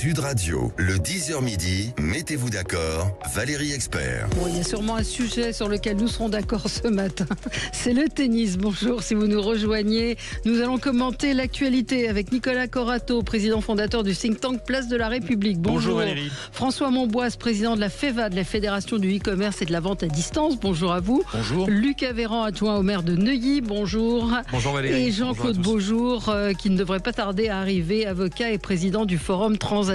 Sud Radio, le 10h midi, mettez-vous d'accord, Valérie Expert. Bon, il y a sûrement un sujet sur lequel nous serons d'accord ce matin. C'est le tennis. Bonjour, si vous nous rejoignez. Nous allons commenter l'actualité avec Nicolas Corato, président fondateur du think tank Place de la République. Bonjour Valérie. François Monboise, président de la FEVA, de la Fédération du e-commerce et de la vente à distance. Bonjour à vous. Bonjour. Luc Avéran, adjoint au maire de Neuilly. Bonjour. Bonjour Valérie. Et Jean-Claude Beaujour, qui ne devrait pas tarder à arriver, avocat et président du Forum transatlantique.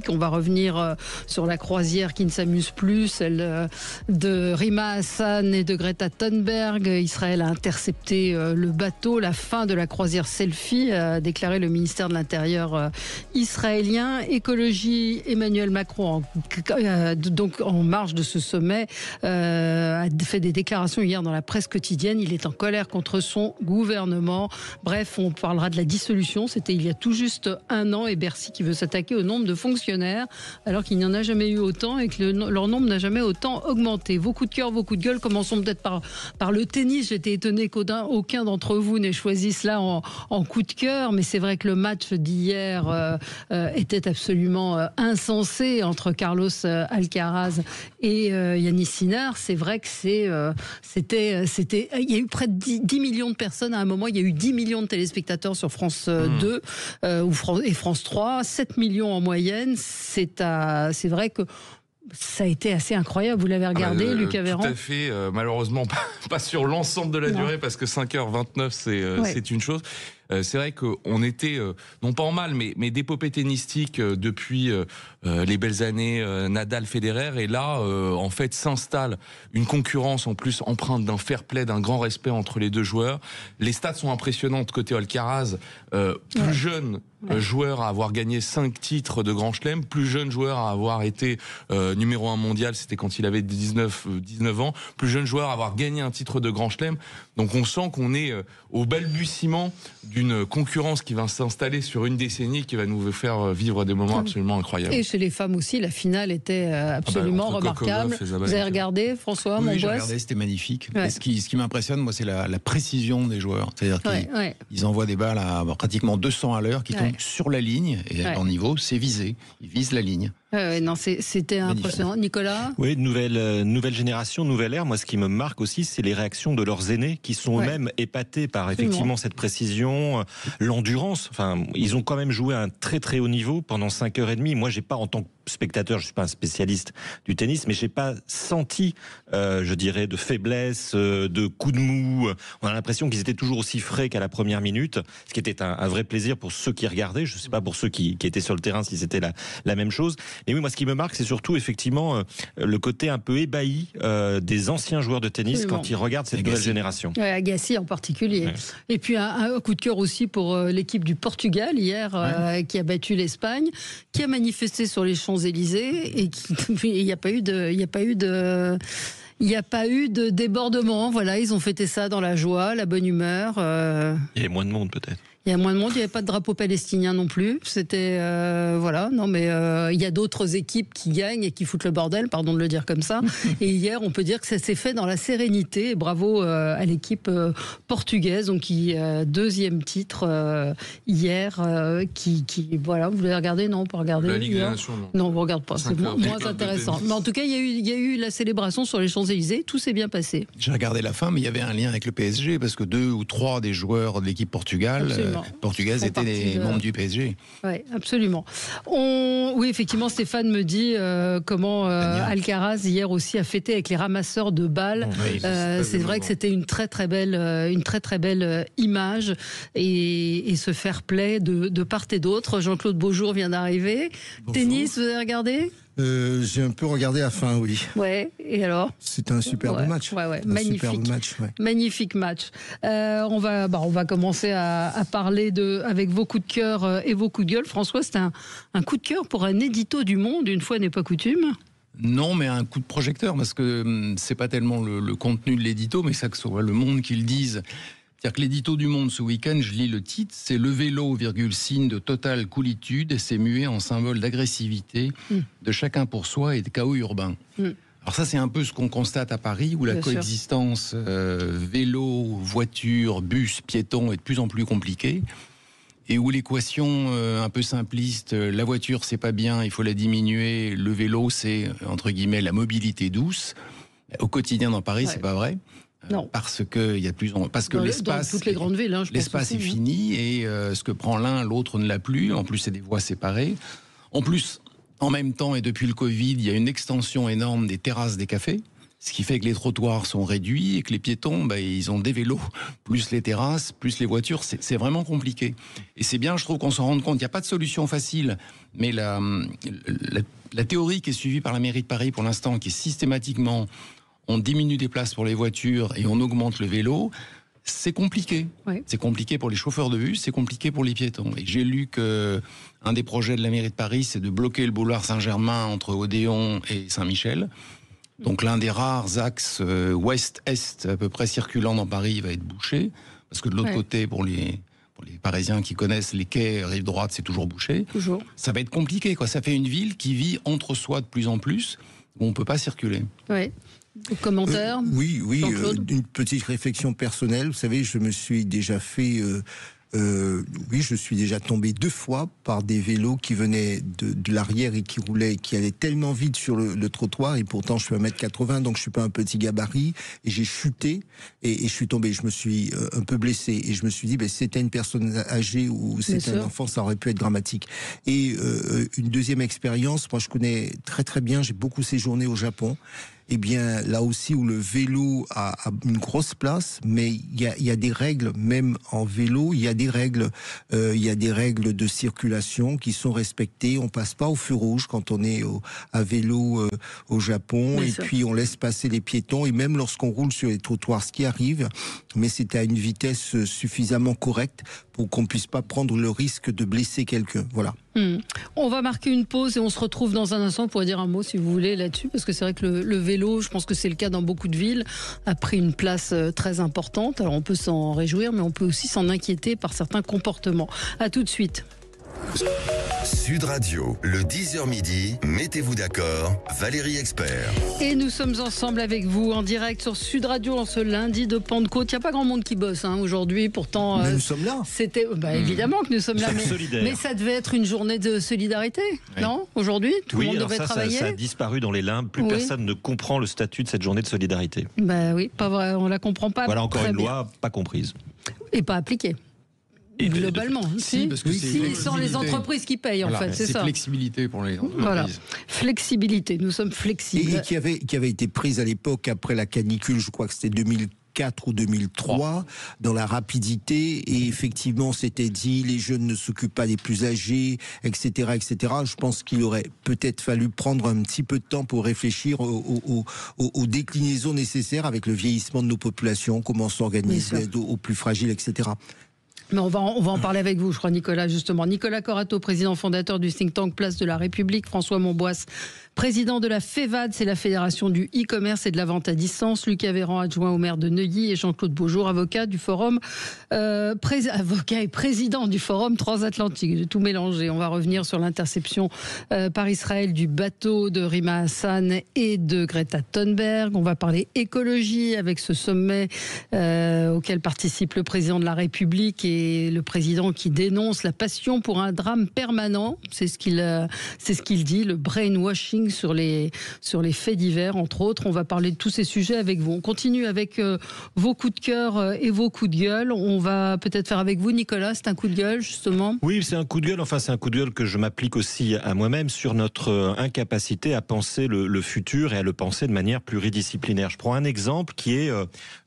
On va revenir sur la croisière qui ne s'amuse plus, celle de Rima Hassan et de Greta Thunberg. Israël a intercepté le bateau, la fin de la croisière Selfie, a déclaré le ministère de l'Intérieur israélien. Écologie, Emmanuel Macron, donc en marge de ce sommet, a fait des déclarations hier dans la presse quotidienne. Il est en colère contre son gouvernement. Bref, on parlera de la dissolution. C'était il y a tout juste un an et Bercy qui veut s'attaquer au nombre de fonctionnaires alors qu'il n'y en a jamais eu autant et que leur nombre n'a jamais autant augmenté. Vos coups de cœur, vos coups de gueule, commençons peut-être par le tennis. J'étais étonné qu'aucun d'entre vous n'ait choisi cela en coup de cœur, mais c'est vrai que le match d'hier était absolument insensé entre Carlos Alcaraz et Yannis Sinner. C'est vrai que c'était il y a eu près de 10 millions de personnes à un moment. Il y a eu 10 millions de téléspectateurs sur France 2 et France 3, 7 millions en moyenne. C'est vrai que ça a été assez incroyable. Vous l'avez regardé, Luc Avéran ? Tout à fait. Malheureusement, pas sur l'ensemble de la durée, parce que 5h29, c'est une chose. C'est vrai qu'on était, non pas en mal, mais d'épopée tennistique depuis les belles années Nadal-Federer. Et là, en fait, s'installe une concurrence en plus empreinte d'un fair play, d'un grand respect entre les deux joueurs. Les stats sont impressionnantes côté Alcaraz. Plus jeune joueur à avoir gagné 5 titres de Grand Chelem, plus jeune joueur à avoir été numéro 1 mondial, c'était quand il avait 19 ans, plus jeune joueur à avoir gagné un titre de Grand Chelem. Donc on sent qu'on est au balbutiement d'une concurrence qui va s'installer sur une décennie, qui va nous faire vivre des moments absolument incroyables. Et chez les femmes aussi, la finale était absolument remarquable. Vous avez regardé, François Monboise ? Oui, j'ai regardé, c'était magnifique. Et ce qui m'impressionne, moi, c'est la précision des joueurs. C'est-à-dire qu'ils envoient des balles à pratiquement 200 à l'heure, qui tombent sur la ligne, et leur niveau, c'est visé. Ils visent la ligne. Non, c'était impressionnant. Nicolas ? Oui, nouvelle génération, nouvelle ère. Moi, ce qui me marque aussi, c'est les réactions de leurs aînés qui sont eux-mêmes épatés par effectivement cette précision, l'endurance. Enfin, ils ont quand même joué à un très très haut niveau pendant 5h30. Moi, j'ai pas, en tant que spectateur, je suis pas un spécialiste du tennis, mais j'ai pas senti, je dirais, de faiblesse, de coups de mou. On a l'impression qu'ils étaient toujours aussi frais qu'à la première minute, ce qui était un vrai plaisir pour ceux qui regardaient. Je sais pas pour ceux qui étaient sur le terrain si c'était la même chose. Et oui, moi, ce qui me marque, c'est surtout effectivement le côté un peu ébahi des anciens joueurs de tennis quand ils regardent cette nouvelle génération. Ouais, Agassi en particulier. Ouais. Et puis un coup de cœur aussi pour l'équipe du Portugal hier, qui a battu l'Espagne, qui a manifesté sur les Champs-Élysées et il n'y a pas eu de débordement. Voilà, ils ont fêté ça dans la joie, la bonne humeur. Il y avait moins de monde peut-être. Il y a moins de monde, il n'y avait pas de drapeau palestinien non plus. C'était voilà, non mais il y a d'autres équipes qui gagnent et qui foutent le bordel, pardon de le dire comme ça. Et hier, on peut dire que ça s'est fait dans la sérénité. Et bravo à l'équipe portugaise, donc qui deuxième titre hier, qui voilà, vous voulez regarder ? Non, pas regarder. La Ligue des Nations, non. Non, on regarde pas. C'est moins intéressant. Mais en tout cas, il y a eu la célébration sur les Champs-Élysées. Tout s'est bien passé. J'ai regardé la fin, mais il y avait un lien avec le PSG parce que 2 ou 3 des joueurs de l'équipe portugaise étaient des membres du PSG. Oui, absolument. Oui, effectivement, Stéphane me dit comment Alcaraz hier aussi a fêté avec les ramasseurs de balles. Oui, c'est vrai que c'était une très très belle image et ce fair play de part et d'autre. Jean-Claude Beaujour vient d'arriver. Bonjour. Tennis, vous avez regardé ? J'ai un peu regardé à fin, oui. Ouais, et alors ? C'était un superbe match. Ouais. Magnifique match. On va commencer à parler avec vos coups de cœur et vos coups de gueule. François, c'est un coup de cœur pour un édito du Monde, une fois n'est pas coutume. Non, mais un coup de projecteur, parce que c'est pas tellement le contenu de l'édito, mais ça que soit le Monde qui le dise. C'est-à-dire que l'édito du Monde ce week-end, je lis le titre, c'est le vélo, signe de totale coolitude, et c'est muet en symbole d'agressivité, de chacun pour soi et de chaos urbain. Alors ça, c'est un peu ce qu'on constate à Paris, où la coexistence vélo, voiture, bus, piéton est de plus en plus compliquée. et où l'équation un peu simpliste, la voiture c'est pas bien, il faut la diminuer, le vélo c'est entre guillemets la mobilité douce. Au quotidien dans Paris, c'est pas vrai. Non. Parce que il y a parce que l'espace, dans toutes les grandes villes, hein, l'espace est fini et ce que prend l'un, l'autre ne l'a plus. En plus, c'est des voies séparées. En plus, en même temps et depuis le Covid, il y a une extension énorme des terrasses des cafés. Ce qui fait que les trottoirs sont réduits et que les piétons, ils ont des vélos, plus les terrasses, plus les voitures. C'est vraiment compliqué. Et c'est bien, je trouve, qu'on s'en rende compte. Il n'y a pas de solution facile. Mais la théorie qui est suivie par la mairie de Paris pour l'instant, qui est systématiquement, on diminue des places pour les voitures et on augmente le vélo, c'est compliqué. Oui. C'est compliqué pour les chauffeurs de bus, c'est compliqué pour les piétons. Et j'ai lu qu'un des projets de la mairie de Paris, c'est de bloquer le boulevard Saint-Germain entre Odéon et Saint-Michel. Donc l'un des rares axes ouest-est à peu près circulant dans Paris va être bouché, parce que de l'autre côté, pour les Parisiens qui connaissent les quais, rive droite, c'est toujours bouché. Toujours. Ça va être compliqué, quoi. Ça fait une ville qui vit entre soi de plus en plus, où on ne peut pas circuler. Oui. Commentaire Oui, une petite réflexion personnelle. Vous savez, je me suis déjà fait... je suis déjà tombé 2 fois par des vélos qui venaient de l'arrière et qui roulaient, qui allaient tellement vite sur le trottoir, et pourtant je suis 1m80, donc je suis pas un petit gabarit, et j'ai chuté et je suis tombé. Je me suis un peu blessé et je me suis dit, si c'était une personne âgée ou c'était un enfant, ça aurait pu être dramatique. Et une deuxième expérience, moi je connais très très bien, j'ai beaucoup séjourné au Japon. Eh bien, là aussi où le vélo a une grosse place, mais il y a des règles, même en vélo, il y a des règles de circulation qui sont respectées. On passe pas au feu rouge quand on est à vélo au Japon, bien et sûr. Puis on laisse passer les piétons, et même lorsqu'on roule sur les trottoirs, ce qui arrive, mais c'est à une vitesse suffisamment correcte pour qu'on puisse pas prendre le risque de blesser quelqu'un. Voilà. On va marquer une pause et on se retrouve dans un instant pour dire un mot si vous voulez là-dessus, parce que c'est vrai que le vélo, je pense que c'est le cas dans beaucoup de villes, a pris une place très importante. Alors on peut s'en réjouir, mais on peut aussi s'en inquiéter par certains comportements. À tout de suite. Sud Radio, le 10h midi, mettez-vous d'accord, Valérie Expert. Et nous sommes ensemble avec vous en direct sur Sud Radio en ce lundi de Pentecôte. Il n'y a pas grand monde qui bosse aujourd'hui, pourtant. Mais nous sommes là. C'était évidemment que nous sommes là, mais ça devait être une journée de solidarité, non? Aujourd'hui, tout le monde devait travailler. Ça a disparu dans les limbes. Plus personne ne comprend le statut de cette journée de solidarité. Oui, pas vrai, on la comprend pas. Voilà encore une loi pas comprise et pas appliquée. Et globalement, parce que sans les entreprises qui payent, en fait, c'est ça. Flexibilité pour les entreprises. Voilà, flexibilité, nous sommes flexibles. Et qui avait été prise à l'époque après la canicule, je crois que c'était 2004 ou 2003, dans la rapidité, et effectivement c'était dit, les jeunes ne s'occupent pas des plus âgés, etc., etc. Je pense qu'il aurait peut-être fallu prendre un petit peu de temps pour réfléchir aux déclinaisons nécessaires avec le vieillissement de nos populations, comment s'organiser aux plus fragiles, etc. Mais on va en parler avec vous, je crois, Nicolas, justement. Nicolas Corato, président fondateur du think tank Place de la République. François Monboisse, président de la FEVAD, c'est la Fédération du e-commerce et de la vente à distance. Lucas Véran, adjoint au maire de Neuilly. Et Jean-Claude Beaujour, avocat du Forum, avocat et président du Forum transatlantique. J'ai tout mélangé. On va revenir sur l'interception par Israël du bateau de Rima Hassan et de Greta Thunberg. On va parler écologie avec ce sommet auquel participe le président de la République et le président qui dénonce la passion pour un drame permanent. C'est ce qu'il dit, le brainwashing sur les faits divers, entre autres. On va parler de tous ces sujets avec vous. On continue avec vos coups de cœur et vos coups de gueule. On va peut-être faire avec vous, Nicolas. C'est un coup de gueule, justement. Oui, c'est un coup de gueule. Enfin, c'est un coup de gueule que je m'applique aussi à moi-même sur notre incapacité à penser le futur et à le penser de manière pluridisciplinaire. Je prends un exemple qui est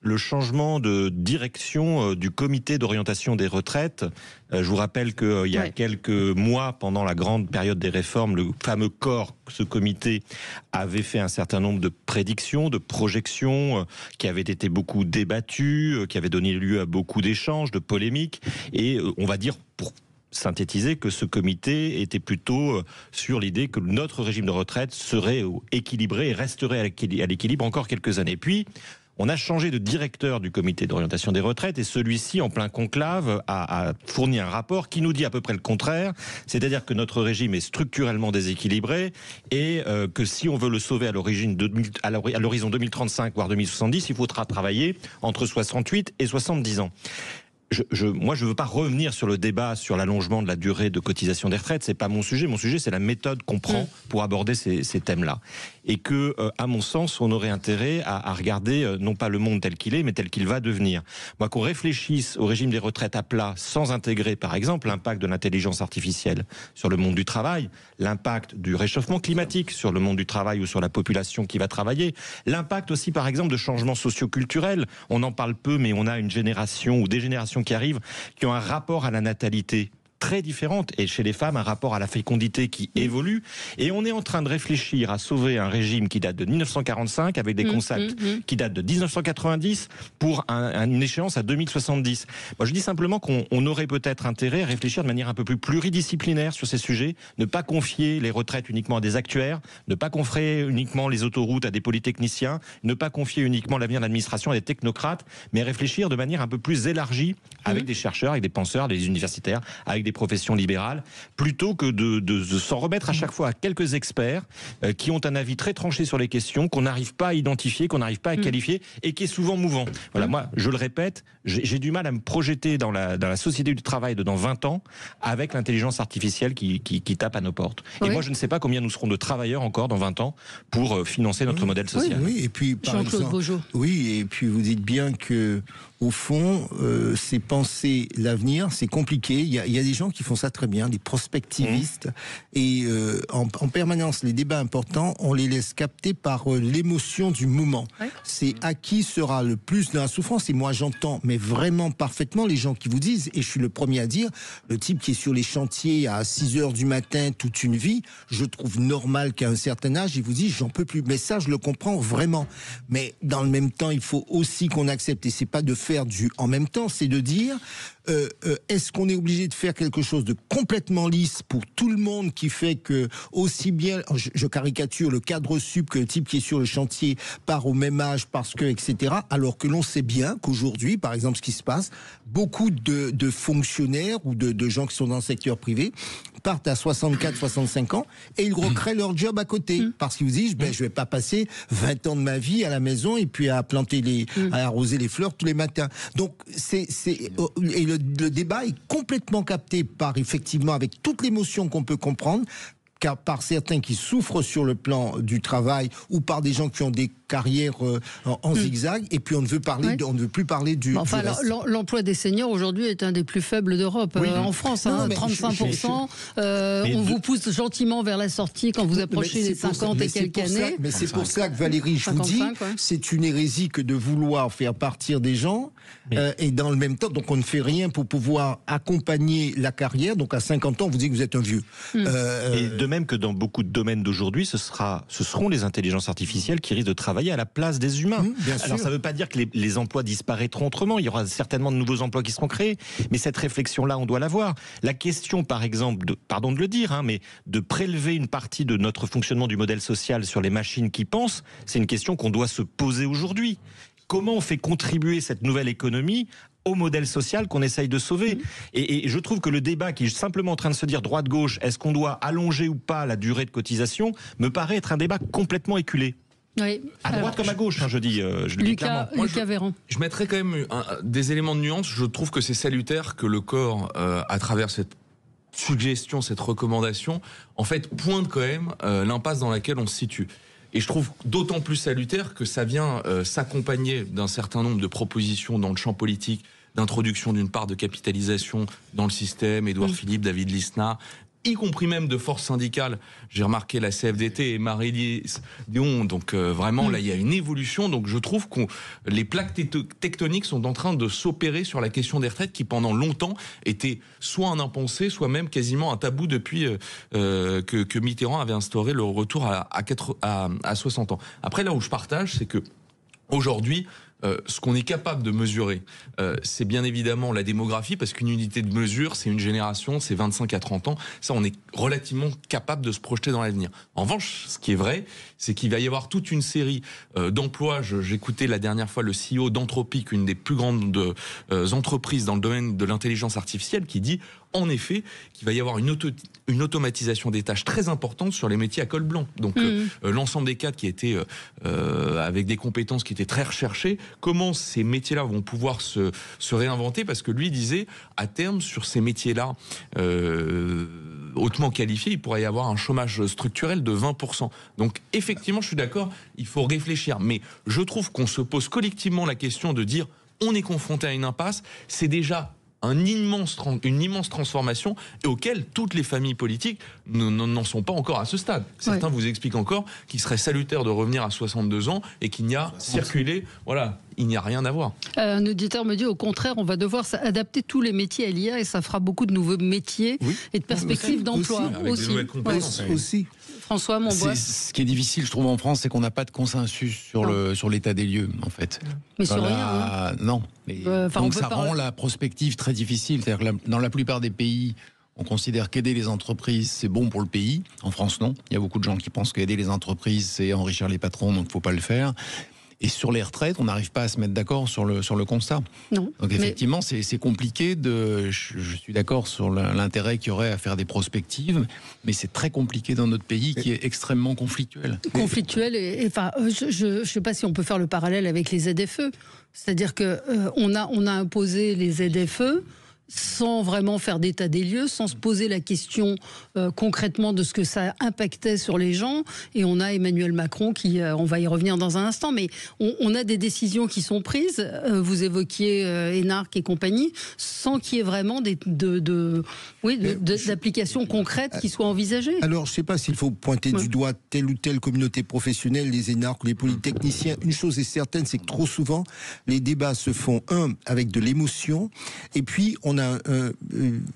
le changement de direction du comité d'orientation des retraites. Je vous rappelle qu'il y a quelques mois, pendant la grande période des réformes, le fameux corps, ce comité, avait fait un certain nombre de prédictions, de projections, qui avaient été beaucoup débattues, qui avaient donné lieu à beaucoup d'échanges, de polémiques, et on va dire, pour synthétiser, que ce comité était plutôt sur l'idée que notre régime de retraite serait équilibré et resterait à l'équilibre encore quelques années. Puis, on a changé de directeur du comité d'orientation des retraites et celui-ci, en plein conclave, a fourni un rapport qui nous dit à peu près le contraire, c'est-à-dire que notre régime est structurellement déséquilibré et que si on veut le sauver à l'horizon 2035, voire 2070, il faudra travailler entre 68 et 70 ans. moi, je veux pas revenir sur le débat sur l'allongement de la durée de cotisation des retraites. C'est pas mon sujet. Mon sujet, c'est la méthode qu'on prend pour aborder ces thèmes-là. Et que, à mon sens, on aurait intérêt à regarder non pas le monde tel qu'il est, mais tel qu'il va devenir. Moi, qu'on réfléchisse au régime des retraites à plat sans intégrer, par exemple, l'impact de l'intelligence artificielle sur le monde du travail, l'impact du réchauffement climatique sur le monde du travail ou sur la population qui va travailler, l'impact aussi, par exemple, de changements socioculturels. On en parle peu, mais on a une génération ou des générations qui arrivent, qui ont un rapport à la natalité très différente, et chez les femmes un rapport à la fécondité qui évolue, et on est en train de réfléchir à sauver un régime qui date de 1945 avec des concepts qui datent de 1990 pour une échéance à 2070. Moi je dis simplement qu'on aurait peut-être intérêt à réfléchir de manière un peu plus pluridisciplinaire sur ces sujets, ne pas confier les retraites uniquement à des actuaires, ne pas confier uniquement les autoroutes à des polytechniciens, ne pas confier uniquement l'avenir de l'administration à des technocrates, mais réfléchir de manière un peu plus élargie avec des chercheurs, avec des penseurs, des universitaires, avec des professions libérales, plutôt que de s'en remettre à chaque fois à quelques experts qui ont un avis très tranché sur les questions, qu'on n'arrive pas à identifier, qu'on n'arrive pas à qualifier, et qui est souvent mouvant. Voilà, moi, je le répète, j'ai du mal à me projeter dans la société du travail de dans 20 ans avec l'intelligence artificielle qui tape à nos portes. Et moi, je ne sais pas combien nous serons de travailleurs encore dans 20 ans pour financer notre modèle social. Oui, et puis, par Jean-Claude Beaujeau. Oui, et puis vous dites bien que au fond, c'est penser l'avenir, c'est compliqué. Il y a des gens qui font ça très bien, des prospectivistes, et en permanence, les débats importants, on les laisse capter par l'émotion du moment. Ouais. C'est à qui sera le plus dans la souffrance. Et moi, j'entends, mais vraiment parfaitement, les gens qui vous disent, et je suis le premier à dire, le type qui est sur les chantiers à 6h du matin toute une vie, je trouve normal qu'à un certain âge, il vous dit, j'en peux plus. Mais ça, je le comprends vraiment. Mais dans le même temps, il faut aussi qu'on accepte, et c'est pas de faire du en même temps, c'est de dire est-ce qu'on est obligé de faire quelque chose de complètement lisse pour tout le monde, qui fait que aussi bien, je caricature, le cadre sup que le type qui est sur le chantier part au même âge parce que, etc., alors que l'on sait bien qu'aujourd'hui, par exemple, ce qui se passe, beaucoup de fonctionnaires ou de gens qui sont dans le secteur privé partent à 64, 65 ans et ils recréent leur job à côté parce qu'ils vous disent je vais pas passer 20 ans de ma vie à la maison et puis à planter à arroser les fleurs tous les matins. Donc et le débat est complètement capté par, effectivement, avec toute l'émotion qu'on peut comprendre, car par certains qui souffrent sur le plan du travail ou par des gens qui ont des carrières en zigzag, et puis on ne veut plus parler du enfin, reste. L'emploi des seniors aujourd'hui est un des plus faibles d'Europe. En France, 35%. On vous pousse gentiment vers la sortie quand vous approchez les 50 et quelques années. Mais c'est pour ça que Valérie, je vous dis, c'est une hérésie que de vouloir faire partir des gens, et dans le même temps, donc on ne fait rien pour pouvoir accompagner la carrière. Donc à 50 ans, vous dites que vous êtes un vieux. Et de même que dans beaucoup de domaines d'aujourd'hui, ce seront les intelligences artificielles qui risquent de travailler à la place des humains. Alors ça ne veut pas dire que les emplois disparaîtront autrement, il y aura certainement de nouveaux emplois qui seront créés, mais cette réflexion-là, on doit l'avoir. La question, par exemple, pardon de le dire, mais de prélever une partie de notre fonctionnement du modèle social sur les machines qui pensent, c'est une question qu'on doit se poser aujourd'hui. Comment on fait contribuer cette nouvelle économie au modèle social qu'on essaye de sauver. Et je trouve que le débat qui est simplement en train de se dire droite-gauche, est-ce qu'on doit allonger ou pas la durée de cotisation, me paraît être un débat complètement éculé. Oui. À droite comme à gauche, je dis. Je le dis clairement. Lucas Véran. Je mettrais quand même des éléments de nuance. Je trouve que c'est salutaire que le corps, à travers cette suggestion, cette recommandation, en fait, pointe quand même l'impasse dans laquelle on se situe. Et je trouve d'autant plus salutaire que ça vient s'accompagner d'un certain nombre de propositions dans le champ politique, d'introduction d'une part de capitalisation dans le système, Édouard Philippe, David Lisnard, y compris même de forces syndicales. J'ai remarqué la CFDT et Marie-Lise Dion, donc vraiment là il y a une évolution. Donc je trouve que les plaques tectoniques sont en train de s'opérer sur la question des retraites, qui pendant longtemps était soit un impensé, soit même quasiment un tabou depuis que Mitterrand avait instauré le retour à 60 ans. Après, là où je partage, c'est que aujourd'hui, ce qu'on est capable de mesurer, c'est bien évidemment la démographie, parce qu'une unité de mesure, c'est une génération, c'est 25 à 30 ans. Ça, on est relativement capable de se projeter dans l'avenir. En revanche, ce qui est vrai, c'est qu'il va y avoir toute une série d'emplois. J'écoutais la dernière fois le CEO d'Anthropic, une des plus grandes entreprises dans le domaine de l'intelligence artificielle, qui dit en effet qu'il va y avoir une automatisation des tâches très importante sur les métiers à col blanc. Donc l'ensemble des cadres qui étaient avec des compétences qui étaient très recherchées comment ces métiers-là vont pouvoir se réinventer, parce que lui disait, à terme, sur ces métiers-là hautement qualifiés, il pourrait y avoir un chômage structurel de 20%. Donc effectivement, je suis d'accord, il faut réfléchir. Mais je trouve qu'on se pose collectivement la question de dire on est confronté à une impasse, c'est déjà une immense transformation et auquel toutes les familles politiques n'en sont pas encore à ce stade. Certains vous expliquent encore qu'il serait salutaire de revenir à 62 ans et qu'il n'y a circulé, voilà, il n'y a rien à voir. Un auditeur me dit au contraire, on va devoir adapter tous les métiers à l'IA et ça fera beaucoup de nouveaux métiers et de perspectives d'emploi aussi. Des nouvelles compétences. Aussi. François Monbois. Ce qui est difficile, je trouve, en France, c'est qu'on n'a pas de consensus sur l'état des lieux, en fait. Mais sur rien. Non. Donc ça rend la prospective très difficile. C'est-à-dire que dans la plupart des pays, on considère qu'aider les entreprises, c'est bon pour le pays. En France, non. Il y a beaucoup de gens qui pensent qu'aider les entreprises, c'est enrichir les patrons, donc il ne faut pas le faire. Et sur les retraites, on n'arrive pas à se mettre d'accord sur le constat. Non. Donc effectivement, c'est compliqué. Je suis d'accord sur l'intérêt qu'il y aurait à faire des prospectives, mais c'est très compliqué dans notre pays qui est extrêmement conflictuel. Conflictuel je ne sais pas si on peut faire le parallèle avec les ZFE. C'est-à-dire que on a imposé les ZFE sans vraiment faire d'état des lieux, sans se poser la question concrètement de ce que ça impactait sur les gens. Et on a Emmanuel Macron qui, on va y revenir dans un instant, mais on a des décisions qui sont prises. Vous évoquiez Énarque et compagnie, sans qu'il y ait vraiment d'applications concrètes qui soient envisagées. Alors, je ne sais pas s'il faut pointer du doigt telle ou telle communauté professionnelle, les énarques, les polytechniciens. Une chose est certaine, c'est que trop souvent, les débats se font, avec de l'émotion, et puis on a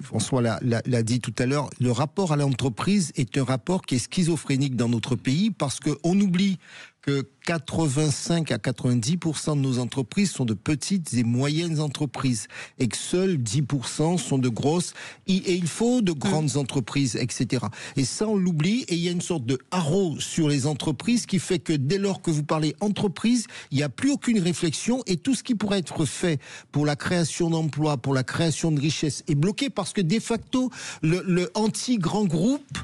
François l'a dit tout à l'heure, le rapport à l'entreprise est un rapport qui est schizophrénique dans notre pays parce qu'on oublie que 85 à 90% de nos entreprises sont de petites et moyennes entreprises et que seuls 10% sont de grosses et il faut de grandes entreprises, etc. Et ça, on l'oublie et il y a une sorte de haro sur les entreprises qui fait que dès lors que vous parlez entreprise, il n'y a plus aucune réflexion et tout ce qui pourrait être fait pour la création d'emplois, pour la création de richesses est bloqué parce que de facto, le anti-grand groupe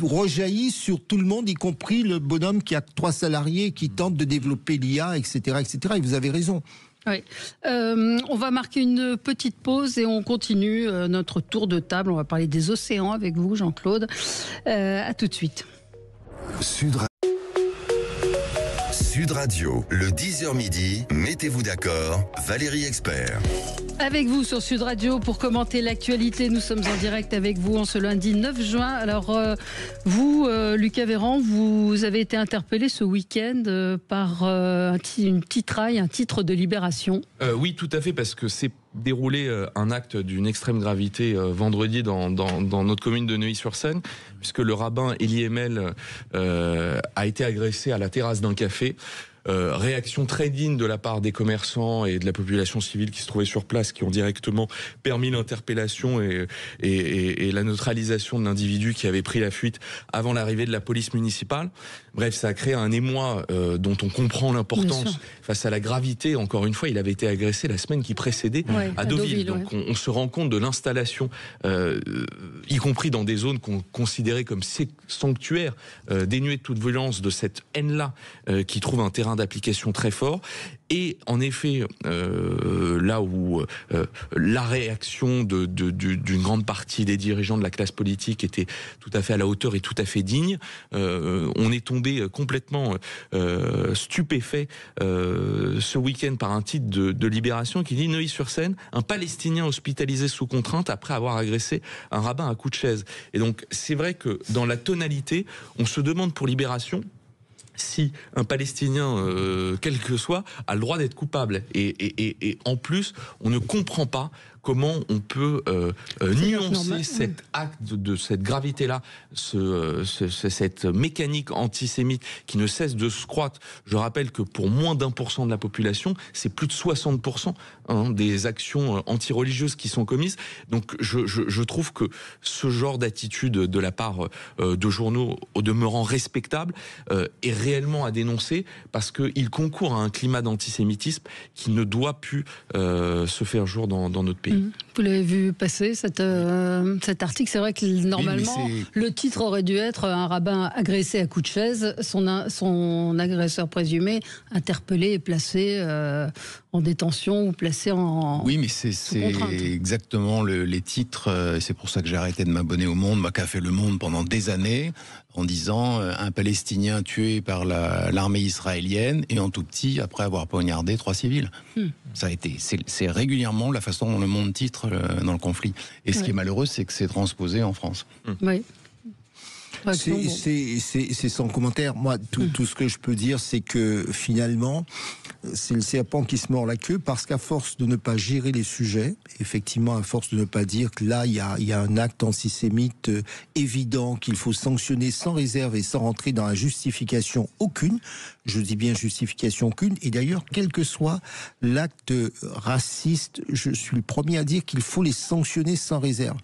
rejaillit sur tout le monde, y compris le bonhomme qui a 3 salariés qui tentent de développer l'IA, etc., etc. Et vous avez raison. Oui. On va marquer une petite pause et on continue notre tour de table. On va parler des océans avec vous, Jean-Claude. À tout de suite. Sud Radio, le 10h midi, mettez-vous d'accord, Valérie Expert. Avec vous sur Sud Radio pour commenter l'actualité. Nous sommes en direct avec vous en ce lundi 9 juin. Alors vous, Lucas Véran, vous avez été interpellé ce week-end par un titre de Libération. Oui, tout à fait, parce que c'est déroulé un acte d'une extrême gravité vendredi dans notre commune de Neuilly-sur-Seine, puisque le rabbin Elie Emel a été agressé à la terrasse d'un café. Réaction très digne de la part des commerçants et de la population civile qui se trouvait sur place, qui ont directement permis l'interpellation et la neutralisation de l'individu qui avait pris la fuite avant l'arrivée de la police municipale. Bref, ça a créé un émoi dont on comprend l'importance face à la gravité. Encore une fois, il avait été agressé la semaine qui précédait à Deauville. Donc on se rend compte de l'installation, y compris dans des zones qu'on considérait comme sanctuaires, dénuées de toute violence, de cette haine-là qui trouve un terrain d'application très fort. Et en effet, là où la réaction d'une grande partie des dirigeants de la classe politique était tout à fait à la hauteur et tout à fait digne, on est tombé complètement stupéfait ce week-end par un titre de Libération qui dit Neuilly-sur-Seine, un Palestinien hospitalisé sous contrainte après avoir agressé un rabbin à coups de chaise. Et donc c'est vrai que dans la tonalité, on se demande pour Libération si un Palestinien, quel que soit, a le droit d'être coupable. Et en plus, on ne comprend pas comment on peut nuancer cet acte de cette gravité-là, cette mécanique antisémite qui ne cesse de se croître. Je rappelle que pour moins d'1% de la population, c'est plus de 60% des actions antireligieuses qui sont commises. Donc je trouve que ce genre d'attitude de la part de journaux au demeurant respectable est réellement à dénoncer parce qu'il concourt à un climat d'antisémitisme qui ne doit plus se faire jour dans notre pays. Vous l'avez vu passer, cet article. C'est vrai que normalement, le titre aurait dû être « Un rabbin agressé à coups de chaise, son agresseur présumé interpellé et placé en détention ou placé en... » Oui, mais c'est exactement les titres. C'est pour ça que j'ai arrêté de m'abonner au Monde, qu'a fait Le Monde pendant des années, en disant un Palestinien tué par l'armée israélienne et en tout petit, après avoir poignardé 3 civils. Ça a été, c'est régulièrement la façon dont Le Monde titre dans le conflit. Et ce qui est malheureux, c'est que c'est transposé en France. Oui. C'est sans commentaire. Moi, tout ce que je peux dire, c'est que finalement, c'est le serpent qui se mord la queue, parce qu'à force de ne pas gérer les sujets, effectivement, à force de ne pas dire que là, il y a un acte antisémite évident qu'il faut sanctionner sans réserve et sans rentrer dans la justification aucune, je dis bien justification aucune, et d'ailleurs, quel que soit l'acte raciste, je suis le premier à dire qu'il faut les sanctionner sans réserve.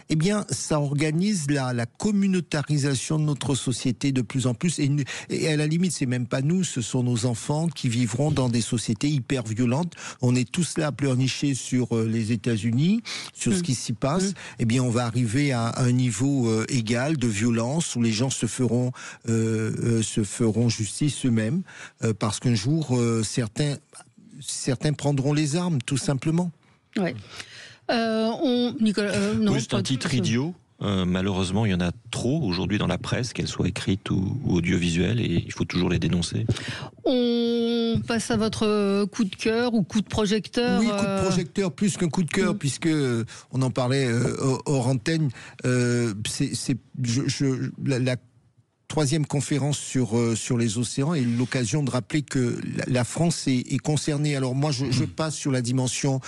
Eh bien, ça organise la communautarisation de notre société de plus en plus, et à la limite, c'est même pas nous, ce sont nos enfants qui vivront dans des sociétés hyper violentes. On est tous là à pleurnicher sur les États-Unis, sur ce qui s'y passe. Eh bien, on va arriver à un niveau égal de violence où les gens se feront justice eux-mêmes, parce qu'un jour, certains prendront les armes, tout simplement. Ouais. Nicolas, non, juste un titre idiot. Malheureusement, il y en a trop aujourd'hui dans la presse, qu'elle soit écrite ou audiovisuelle, et il faut toujours les dénoncer. On passe à votre coup de cœur ou coup de projecteur. Oui, coup de projecteur plus qu'un coup de cœur, puisque on en parlait hors antenne. La 3e conférence sur les océans est l'occasion de rappeler que la France est concernée. Alors moi, je passe sur la dimension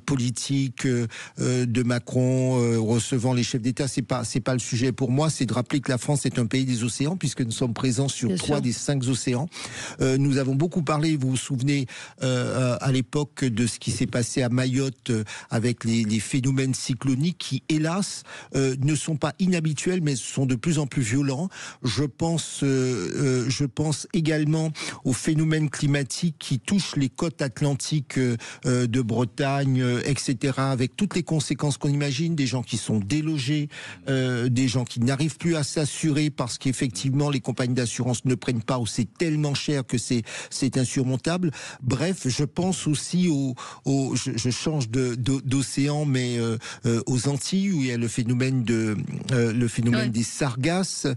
politique de Macron recevant les chefs d'État. C'est pas le sujet pour moi. C'est de rappeler que la France est un pays des océans, puisque nous sommes présents sur 3 des 5 océans. Nous avons beaucoup parlé, vous vous souvenez, à l'époque de ce qui s'est passé à Mayotte avec les phénomènes cycloniques qui, hélas, ne sont pas inhabituels, mais sont de plus en plus violents. Je pense également aux phénomènes climatiques qui touchent les côtes atlantiques de Bretagne, etc., avec toutes les conséquences qu'on imagine, des gens qui sont délogés, des gens qui n'arrivent plus à s'assurer parce qu'effectivement les compagnies d'assurance ne prennent pas, ou c'est tellement cher que c'est insurmontable. Bref, je pense aussi je change d'océan, mais aux Antilles, où il y a le phénomène des sargasses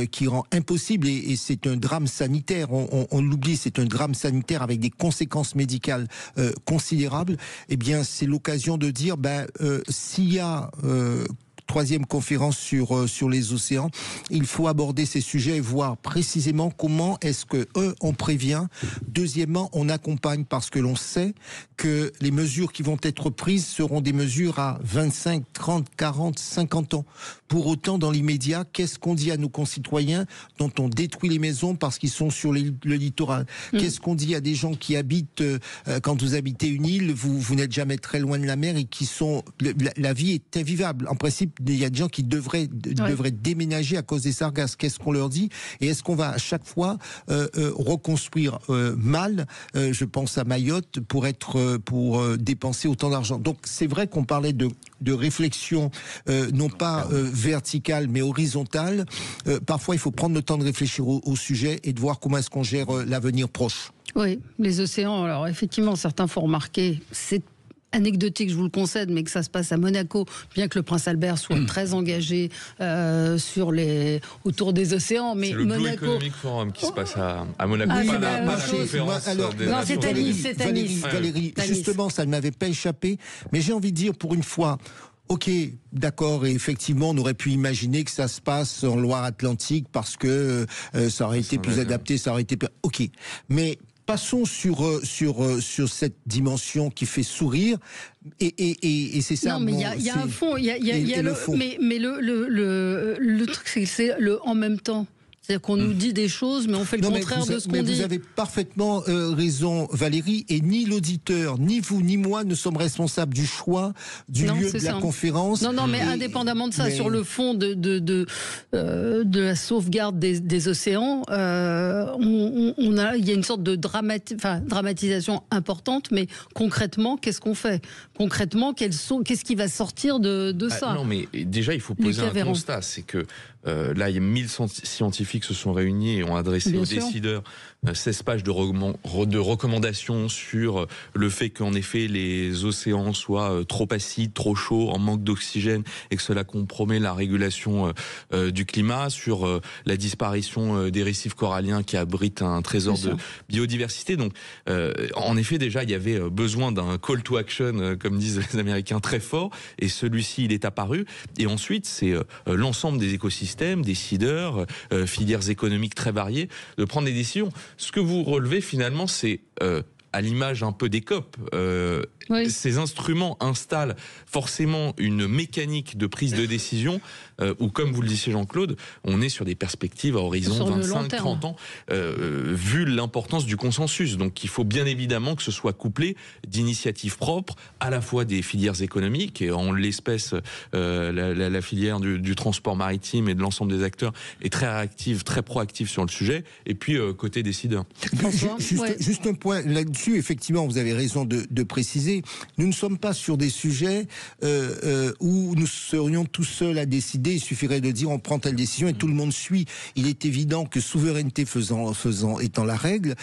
qui rend impossible, et c'est un drame sanitaire, on l'oublie, c'est un drame sanitaire avec des conséquences médicales considérables. Eh bien, c'est l'occasion de dire, s'il y a 3e conférence sur les océans, il faut aborder ces sujets et voir précisément comment est-ce que, on prévient, deuxièmement, on accompagne, parce que l'on sait que les mesures qui vont être prises seront des mesures à 25, 30, 40, 50 ans. Pour autant, dans l'immédiat, qu'est-ce qu'on dit à nos concitoyens dont on détruit les maisons parce qu'ils sont sur le littoral? Qu'est-ce qu'on dit à des gens qui habitent, quand vous habitez une île, vous n'êtes jamais très loin de la mer et qui sont... La vie est invivable. En principe, il y a des gens qui devraient déménager à cause des sargasses. Qu'est-ce qu'on leur dit? Et est-ce qu'on va à chaque fois reconstruire mal, je pense à Mayotte, pour dépenser autant d'argent? Donc c'est vrai qu'on parlait de réflexion, non pas verticale, mais horizontale. Parfois, il faut prendre le temps de réfléchir au sujet et de voir comment est-ce qu'on gère l'avenir proche. Oui, les océans, alors effectivement, certains font remarquer, c'est anecdotique, je vous le concède, mais que ça se passe à Monaco, bien que le prince Albert soit très engagé autour des océans. Mais c'est le Monaco... Blue Economic Forum qui se passe à Monaco, pas la conférence. Non, c'est à Nice. Valérie, justement, ça ne m'avait pas échappé, mais j'ai envie de dire, pour une fois, ok, d'accord, et effectivement, on aurait pu imaginer que ça se passe en Loire-Atlantique parce que ça aurait été plus adapté, ça aurait été... Ok, mais... Passons sur cette dimension qui fait sourire, et c'est ça. Non, mais il y a un fond, il y a le fond. Mais le truc, c'est le en même temps. C'est-à-dire qu'on nous dit des choses, mais on fait le contraire de ce qu'on dit. Vous avez parfaitement raison, Valérie, et ni l'auditeur, ni vous, ni moi ne sommes responsables du choix du lieu de la conférence. Non, mais indépendamment de ça, sur le fond de la sauvegarde des océans, il y a une sorte de dramatisation importante, mais concrètement, qu'est-ce qu'on fait ? Concrètement, qu'est-ce qui va sortir de ça ? Non, mais déjà, il faut poser un constat, c'est que là, il y a 1000 scientifiques se sont réunis et ont adressé aux décideurs 16 pages de recommandations sur le fait qu'en effet les océans soient trop acides, trop chauds, en manque d'oxygène et que cela compromet la régulation du climat, sur la disparition des récifs coralliens qui abritent un trésor de biodiversité. Donc, en effet, déjà, il y avait besoin d'un call to action, comme disent les Américains, très fort, et celui-ci, il est apparu. Et ensuite, c'est l'ensemble des écosystèmes, décideurs, filières économiques très variées, de prendre des décisions. Ce que vous relevez finalement, c'est à l'image un peu des COP, ces instruments installent forcément une mécanique de prise de décision où, comme vous le disiez Jean-Claude, on est sur des perspectives à horizon 25-30 ans, vu l'importance du consensus. Donc il faut bien évidemment que ce soit couplé d'initiatives propres, à la fois des filières économiques, et en l'espèce la filière du transport maritime et de l'ensemble des acteurs est très réactive, très proactive sur le sujet, et puis côté décideur. Juste un point là-dessus, effectivement, vous avez raison de préciser, nous ne sommes pas sur des sujets où nous serions tout seuls à décider. Il suffirait de dire on prend telle décision et tout le monde suit. Il est évident que souveraineté étant la règle,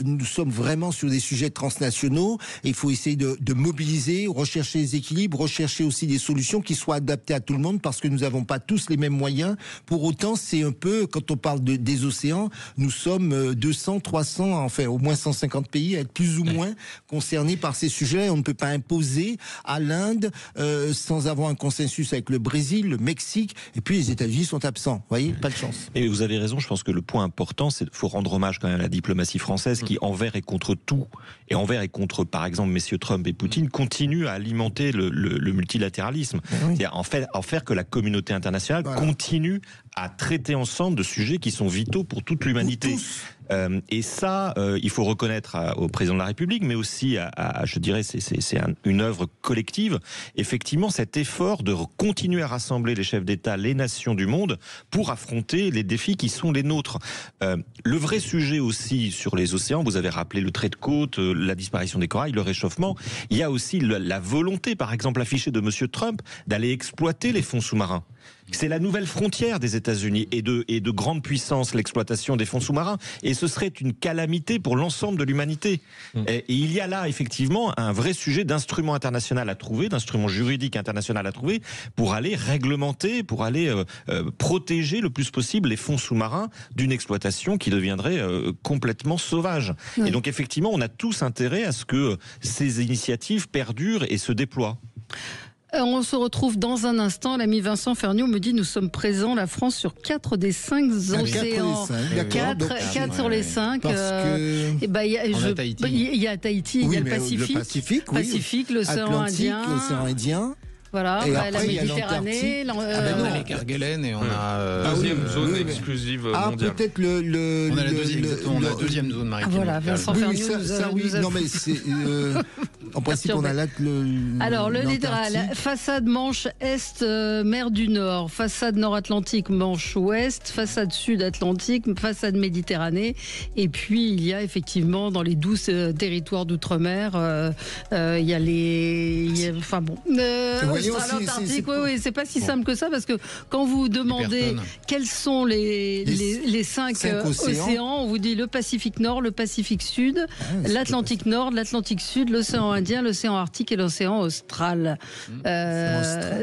nous sommes vraiment sur des sujets transnationaux et il faut essayer de mobiliser, rechercher les équilibres, rechercher aussi des solutions qui soient adaptées à tout le monde, parce que nous n'avons pas tous les mêmes moyens. Pour autant, c'est un peu, quand on parle des océans, nous sommes 200, 300, enfin au moins 150 pays à être plus ou moins concernés par ces sujets. On ne peut pas imposer à l'Inde sans avoir un consensus avec le Brésil, le Mexique, et puis les États-Unis sont absents. Vous voyez, pas de chance. Et vous avez raison, je pense que le point important, c'est qu'il faut rendre hommage quand même à la diplomatie française qui, envers et contre tout, et envers et contre, par exemple, messieurs Trump et Poutine, continue à alimenter le multilatéralisme. C'est-à-dire en faire que la communauté internationale continue à traiter ensemble de sujets qui sont vitaux pour toute l'humanité. Et ça, il faut reconnaître au président de la République, mais aussi je dirais, c'est une œuvre collective. Effectivement, cet effort de continuer à rassembler les chefs d'État, les nations du monde, pour affronter les défis qui sont les nôtres. Le vrai sujet aussi sur les océans, vous avez rappelé le trait de côte, la disparition des corails, le réchauffement. Il y a aussi la volonté, par exemple, affichée de Monsieur Trump, d'aller exploiter les fonds sous-marins. C'est la nouvelle frontière des États-Unis et de grande puissance, l'exploitation des fonds sous-marins. Et ce serait une calamité pour l'ensemble de l'humanité. Et il y a là, effectivement, un vrai sujet d'instrument international à trouver, d'instrument juridique international à trouver, pour aller réglementer, pour aller protéger le plus possible les fonds sous-marins d'une exploitation qui deviendrait complètement sauvage. Et donc, effectivement, on a tous intérêt à ce que ces initiatives perdurent et se déploient. On se retrouve dans un instant. L'ami Vincent Ferniaud me dit nous sommes présents, la France, sur 4 des 5 océans. 4 sur les 5. Il y a Tahiti, il y a le Pacifique, l'océan Indien. Voilà, et la après, Méditerranée. On a les Kerguelen et on a... deuxième zone exclusive mondiale. Peut-être on a la deuxième zone maritime. Voilà, Vincent Ferniaud Non, mais c'est... en principe, on a là Alors, le littoral, façade Manche Est, mer du Nord, façade Nord-Atlantique, Manche Ouest, façade Sud-Atlantique, façade Méditerranée. Et puis, il y a effectivement, dans les 12 territoires d'outre-mer, il y a les... Enfin bon... l'Antarctique, oui, c'est pas si simple que ça, parce que quand vous demandez quels sont les 5 océans, on vous dit le Pacifique Nord, le Pacifique Sud, l'Atlantique Nord, l'Atlantique Sud, l'océan Indien, l'océan Arctique et l'océan Austral.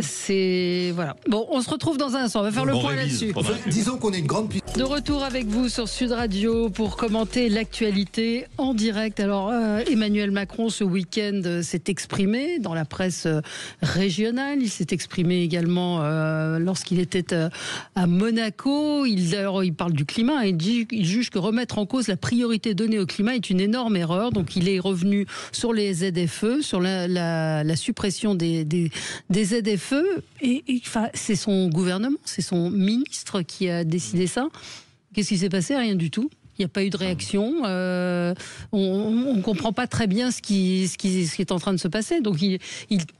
C'est voilà. Bon, on se retrouve dans un instant. On va faire le point là-dessus. Disons qu'on est une grande puissance. De retour avec vous sur Sud Radio pour commenter l'actualité en direct. Alors, Emmanuel Macron ce week-end s'est exprimé dans la presse régional. Il s'est exprimé également lorsqu'il était à Monaco. Il parle du climat et il juge que remettre en cause la priorité donnée au climat est une énorme erreur. Donc il est revenu sur les ZFE, sur la suppression des ZFE. Et c'est son gouvernement, c'est son ministre qui a décidé ça. Qu'est-ce qui s'est passé? Rien du tout. Il n'y a pas eu de réaction. On ne comprend pas très bien ce qui est en train de se passer. Donc il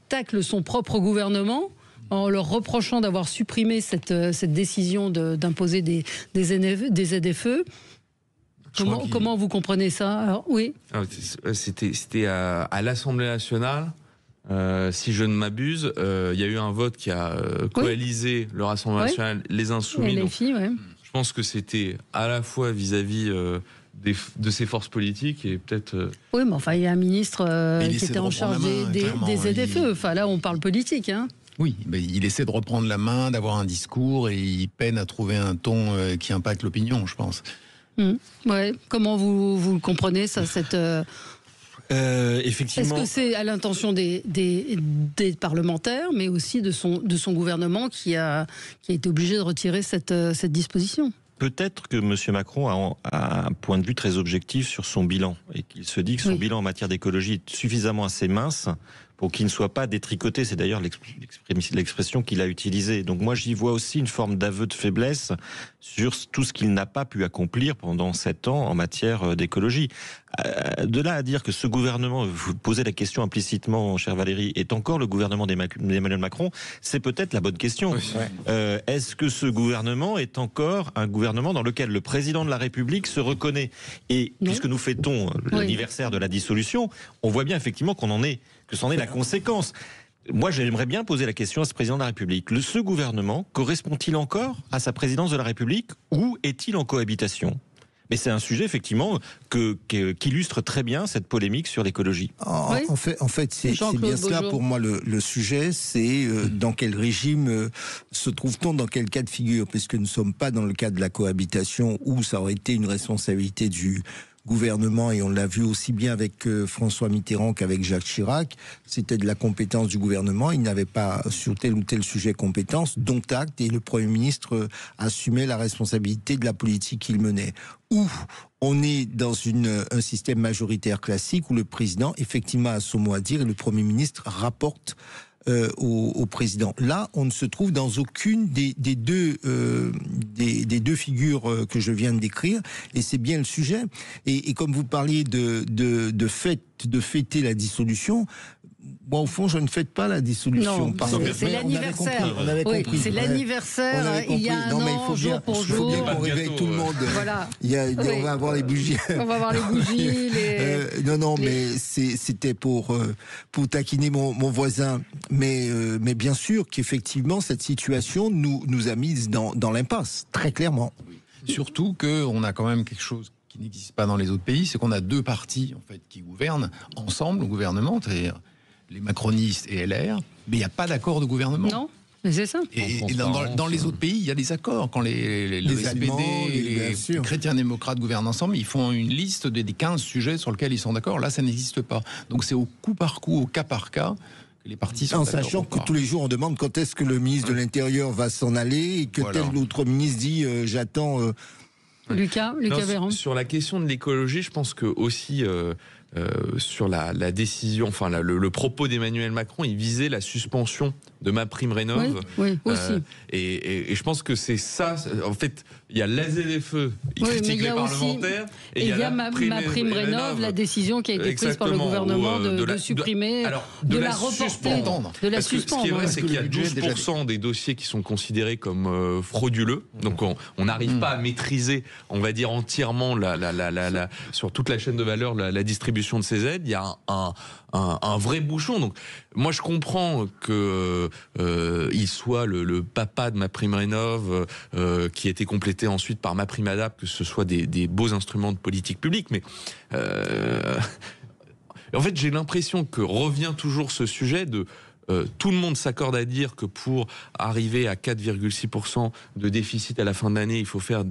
tacle son propre gouvernement en leur reprochant d'avoir supprimé cette décision d'imposer des ZFE. Comment vous comprenez ça? Alors, oui. C'était à l'Assemblée nationale. Si je ne m'abuse, il y a eu un vote qui a coalisé le Rassemblement national, les Insoumis. Et les filles, je pense que c'était à la fois vis-à-vis de ces forces politiques et peut-être... Oui, mais enfin, il y a un ministre qui était en charge des ZFE. Enfin, là, on parle politique, hein. Oui, mais il essaie de reprendre la main, d'avoir un discours, et il peine à trouver un ton qui impacte l'opinion, je pense. Ouais. Comment vous comprenez ça, effectivement. Est-ce que c'est à l'intention des parlementaires, mais aussi de son gouvernement qui a été obligé de retirer cette disposition? Peut-être que M. Macron a un point de vue très objectif sur son bilan et qu'il se dit que son bilan en matière d'écologie est suffisamment assez mince pour qu'il ne soit pas détricoté. C'est d'ailleurs l'expression qu'il a utilisée. Donc moi, j'y vois aussi une forme d'aveu de faiblesse sur tout ce qu'il n'a pas pu accomplir pendant 7 ans en matière d'écologie. De là à dire que ce gouvernement, vous posez la question implicitement, chère Valérie, est encore le gouvernement d'Emmanuel Macron, c'est peut-être la bonne question. Oui. Est-ce que ce gouvernement est encore un gouvernement dans lequel le président de la République se reconnaît? Et puisque nous fêtons l'anniversaire de la dissolution, on voit bien effectivement que c'en est la conséquence. Moi, j'aimerais bien poser la question à ce président de la République. Ce gouvernement correspond-il encore à sa présidence de la République ou est-il en cohabitation? Mais c'est un sujet, effectivement, qui illustre très bien cette polémique sur l'écologie. En fait, c'est bien cela pour moi le sujet, c'est dans quel régime se trouve-t-on, dans quel cas de figure, puisque nous ne sommes pas dans le cas de la cohabitation où ça aurait été une responsabilité du gouvernement, et on l'a vu aussi bien avec François Mitterrand qu'avec Jacques Chirac, c'était de la compétence du gouvernement, il n'avait pas sur tel ou tel sujet compétence, dont acte, et le Premier ministre assumait la responsabilité de la politique qu'il menait. Ou on est dans un système majoritaire classique où le président effectivement a son mot à dire et le Premier ministre rapporte au président. Là, on ne se trouve dans aucune des deux figures que je viens de décrire, et c'est bien le sujet. Et comme vous parliez de fêter la dissolution, moi, au fond, je ne fête pas la dissolution. Non, c'est l'anniversaire. On avait compris. C'est l'anniversaire, il y a un an, jour pour jour. Il faut bien qu'on réveille tout le monde. Voilà. On va avoir les bougies. On va avoir les bougies. Mais c'était pour taquiner mon voisin. Mais bien sûr qu'effectivement, cette situation nous a mis dans l'impasse, très clairement. Surtout qu'on a quand même quelque chose qui n'existe pas dans les autres pays, c'est qu'on a deux partis en fait, qui gouvernent ensemble au gouvernement, c'est-à-dire les macronistes et LR, mais il n'y a pas d'accord de gouvernement. Non, mais c'est ça. Et dans les autres pays, il y a des accords. Quand les SPD et les chrétiens démocrates gouvernent ensemble, ils font une liste des 15 sujets sur lesquels ils sont d'accord. Là, ça n'existe pas. Donc c'est au coup par coup, au cas par cas, que les partis sont d'accord. En sachant que tous les jours, on demande quand est-ce que le ministre de l'Intérieur va s'en aller et que tel autre ministre dit j'attends... Lucas Véran. Sur la question de l'écologie, je pense que aussi... sur la décision, enfin le propos d'Emmanuel Macron, il visait la suspension de MaPrimeRénov'. Oui, aussi. Et je pense que c'est ça. En fait, il y a la ZFE, il critique les parlementaires. Et il y a MaPrimeRénov', la décision qui a été prise par le gouvernement de supprimer, de la reporter, de la suspendre. Ce qui est vrai, c'est qu'il y a 12% des dossiers qui sont considérés comme frauduleux. Donc on n'arrive pas à maîtriser, on va dire entièrement sur toute la chaîne de valeur la distribution de ces aides. Il y a un vrai bouchon. Donc moi je comprends que il soit le papa de MaPrimeRénov', qui a été complété ensuite par MaPrimeAdapt', que ce soit des beaux instruments de politique publique, mais en fait j'ai l'impression que revient toujours ce sujet de tout le monde s'accorde à dire que pour arriver à 4,6% de déficit à la fin de l'année, il faut faire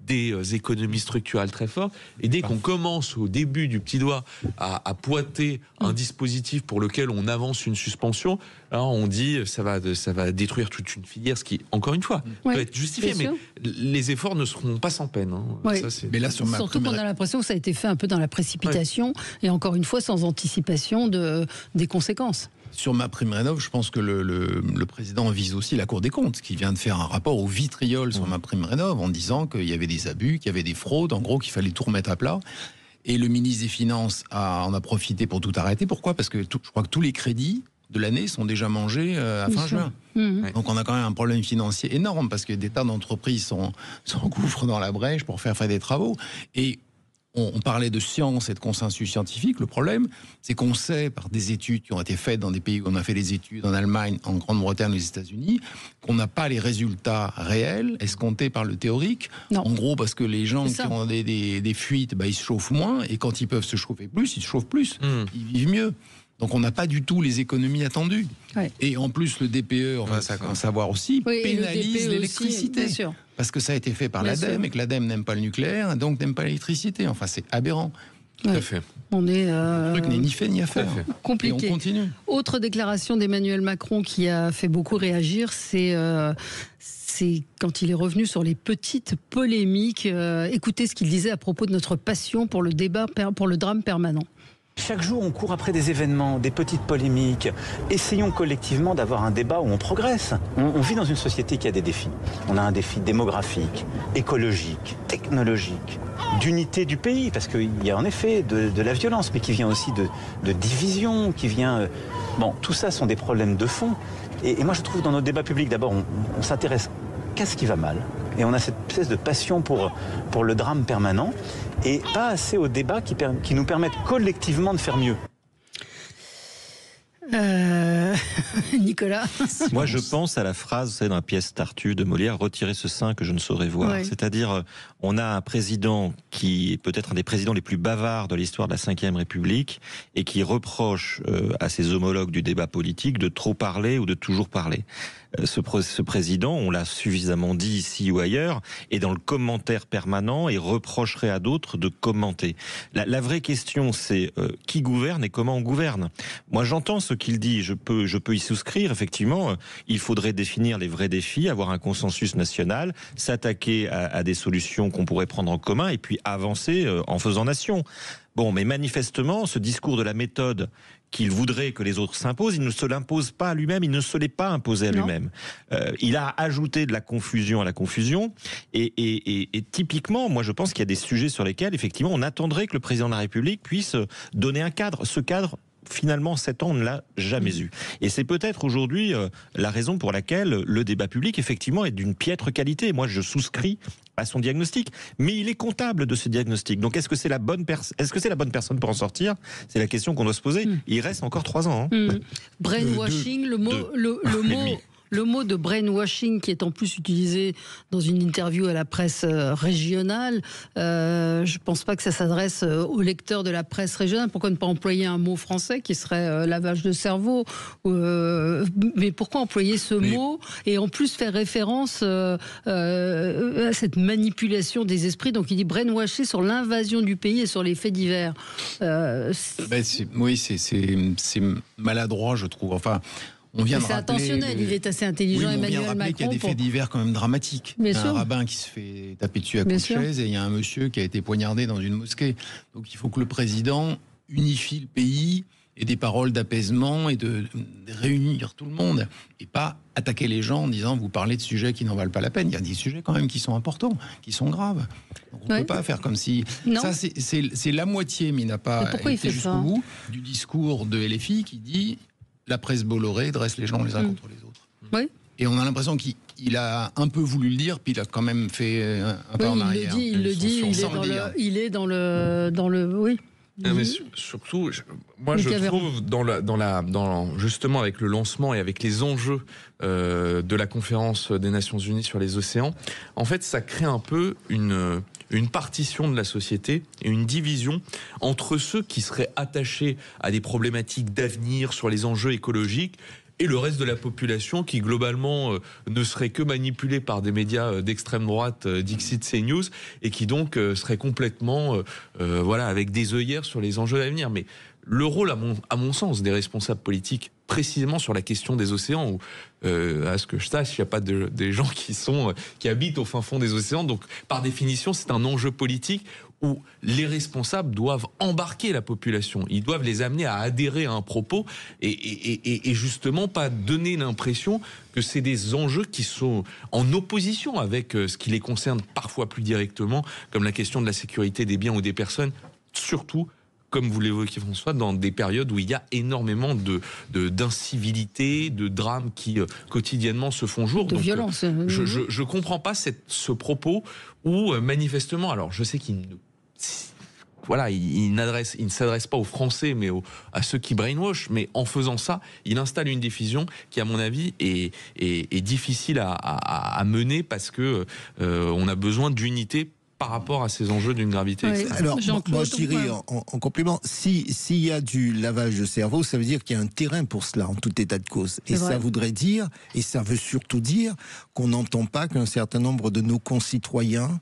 des économies structurelles très fortes, et dès qu'on commence au début du petit doigt à pointer un dispositif pour lequel on avance une suspension, alors on dit ça va détruire toute une filière, ce qui, encore une fois, peut être justifié, mais les efforts ne seront pas sans peine. Ça, mais là, surtout qu'on a l'impression que ça a été fait un peu dans la précipitation, et encore une fois sans anticipation des conséquences. Sur MaPrimeRénov', je pense que le président vise aussi la Cour des comptes, qui vient de faire un rapport au vitriol sur MaPrimeRénov' en disant qu'il y avait des abus, qu'il y avait des fraudes, en gros qu'il fallait tout remettre à plat. Et le ministre des Finances en a profité pour tout arrêter. Pourquoi ? Parce que je crois que tous les crédits de l'année sont déjà mangés à fin juin. Donc on a quand même un problème financier énorme parce que des tas d'entreprises s'engouffrent dans la brèche pour faire des travaux. Et on parlait de science et de consensus scientifique. Le problème, c'est qu'on sait par des études qui ont été faites dans des pays où on a fait des études, en Allemagne, en Grande-Bretagne, aux États-Unis, qu'on n'a pas les résultats réels escomptés par le théorique. Non. En gros, parce que les gens qui ont des fuites, ils se chauffent moins, et quand ils peuvent se chauffer plus, ils se chauffent plus. Ils vivent mieux. Donc on n'a pas du tout les économies attendues. Ouais. Et en plus, le DPE, on va savoir aussi, pénalise l'électricité. Aussi, parce que ça a été fait par l'ADEME, et que l'ADEME n'aime pas le nucléaire, donc n'aime pas l'électricité. Enfin, c'est aberrant. Tout à fait. Le truc n'est ni fait ni à faire. Compliqué. Et on continue. Autre déclaration d'Emmanuel Macron qui a fait beaucoup réagir, c'est quand il est revenu sur les petites polémiques. Écoutez ce qu'il disait à propos de notre passion pour le débat, pour le drame permanent. Chaque jour, on court après des événements, des petites polémiques. Essayons collectivement d'avoir un débat où on progresse. On vit dans une société qui a des défis. On a un défi démographique, écologique, technologique, d'unité du pays, parce qu'il y a en effet de la violence, mais qui vient aussi de division, qui vient... Bon, tout ça sont des problèmes de fond. Et moi, je trouve dans nos débats publics, d'abord, on s'intéresse qu'à ce qui va mal. Et on a cette espèce de passion pour le drame permanent et pas assez aux débats qui nous permettent collectivement de faire mieux. Nicolas. Moi, je pense à la phrase, c'est dans la pièce Tartuffe de Molière, retirer ce sein que je ne saurais voir. Ouais. C'est-à-dire, on a un président qui est peut-être un des présidents les plus bavards de l'histoire de la Ve République et qui reproche à ses homologues du débat politique de trop parler ou de toujours parler. Ce président, on l'a suffisamment dit ici ou ailleurs, est dans le commentaire permanent et reprocherait à d'autres de commenter. La vraie question, c'est qui gouverne et comment on gouverne. Moi, j'entends ce qu'il dit, je peux y souscrire. Effectivement, il faudrait définir les vrais défis, avoir un consensus national, s'attaquer à des solutions qu'on pourrait prendre en commun et puis avancer en faisant nation. Bon, mais manifestement, ce discours de la méthode qu'il voudrait que les autres s'imposent, il ne se l'impose pas à lui-même, il ne se l'est pas imposé à lui-même. Il a ajouté de la confusion à la confusion, et typiquement, moi je pense qu'il y a des sujets sur lesquels, effectivement, on attendrait que le président de la République puisse donner un cadre. Ce cadre, finalement, 7 ans, on ne l'a jamais eu. Et c'est peut-être aujourd'hui la raison pour laquelle le débat public, effectivement, est d'une piètre qualité. Moi, je souscris à son diagnostic, mais il est comptable de ce diagnostic. Donc, est-ce que c'est la bonne personne pour en sortir ? C'est la question qu'on doit se poser. Il reste encore 3 ans. Brainwashing, le mot de brainwashing qui est en plus utilisé dans une interview à la presse régionale, je ne pense pas que ça s'adresse aux lecteurs de la presse régionale. Pourquoi ne pas employer un mot français qui serait lavage de cerveau ? Mais pourquoi employer ce mot et en plus faire référence à cette manipulation des esprits ? Donc il dit brainwasher sur l'invasion du pays et sur les faits divers. Oui, c'est maladroit, je trouve. Enfin... C'est intentionnel, il est assez intelligent, Emmanuel Macron. Qu'il y a des faits divers quand même dramatiques. Il y a un rabbin qui se fait taper dessus à coups de chaise et il y a un monsieur qui a été poignardé dans une mosquée. Donc il faut que le président unifie le pays et des paroles d'apaisement et de réunir tout le monde et pas attaquer les gens en disant vous parlez de sujets qui n'en valent pas la peine. Il y a des sujets quand même qui sont importants, qui sont graves. Donc on ne peut pas faire comme si... Non. Ça c'est la moitié, mais il n'a pas été jusqu'au bout du discours de LFI qui dit... La presse Bolloré dresse les gens les uns contre les autres. Oui. Et on a l'impression qu'il a un peu voulu le dire, puis il a quand même fait un peu en arrière. Il le dit, il est dans le oui. Mais surtout, moi je trouve dans justement avec le lancement et avec les enjeux de la conférence des Nations Unies sur les océans, en fait ça crée un peu une partition de la société et une division entre ceux qui seraient attachés à des problématiques d'avenir sur les enjeux écologiques et le reste de la population qui globalement ne serait que manipulée par des médias d'extrême droite, Dixit CNews, et qui donc serait complètement avec des œillères sur les enjeux d'avenir. Mais le rôle, à mon sens, des responsables politiques, précisément sur la question des océans, où, à ce que je sache, il n'y a pas des gens qui habitent au fin fond des océans, donc par définition, c'est un enjeu politique où les responsables doivent embarquer la population. Ils doivent les amener à adhérer à un propos et justement pas donner l'impression que c'est des enjeux qui sont en opposition avec ce qui les concerne parfois plus directement, comme la question de la sécurité des biens ou des personnes, surtout, comme vous l'évoquez François, dans des périodes où il y a énormément d'incivilité, de drames qui quotidiennement se font jour. De violence. Je comprends pas ce propos où manifestement, alors je sais qu'il ne s'adresse pas aux Français, mais à ceux qui brainwash. Mais en faisant ça, il installe une division qui, à mon avis, est difficile à mener parce que on a besoin d'unité par rapport à ces enjeux d'une gravité extrême. Alors, moi je dirais en complément, s'il y a du lavage de cerveau, ça veut dire qu'il y a un terrain pour cela, en tout état de cause. Et ça voudrait dire, et ça veut surtout dire, qu'on n'entend pas qu'un certain nombre de nos concitoyens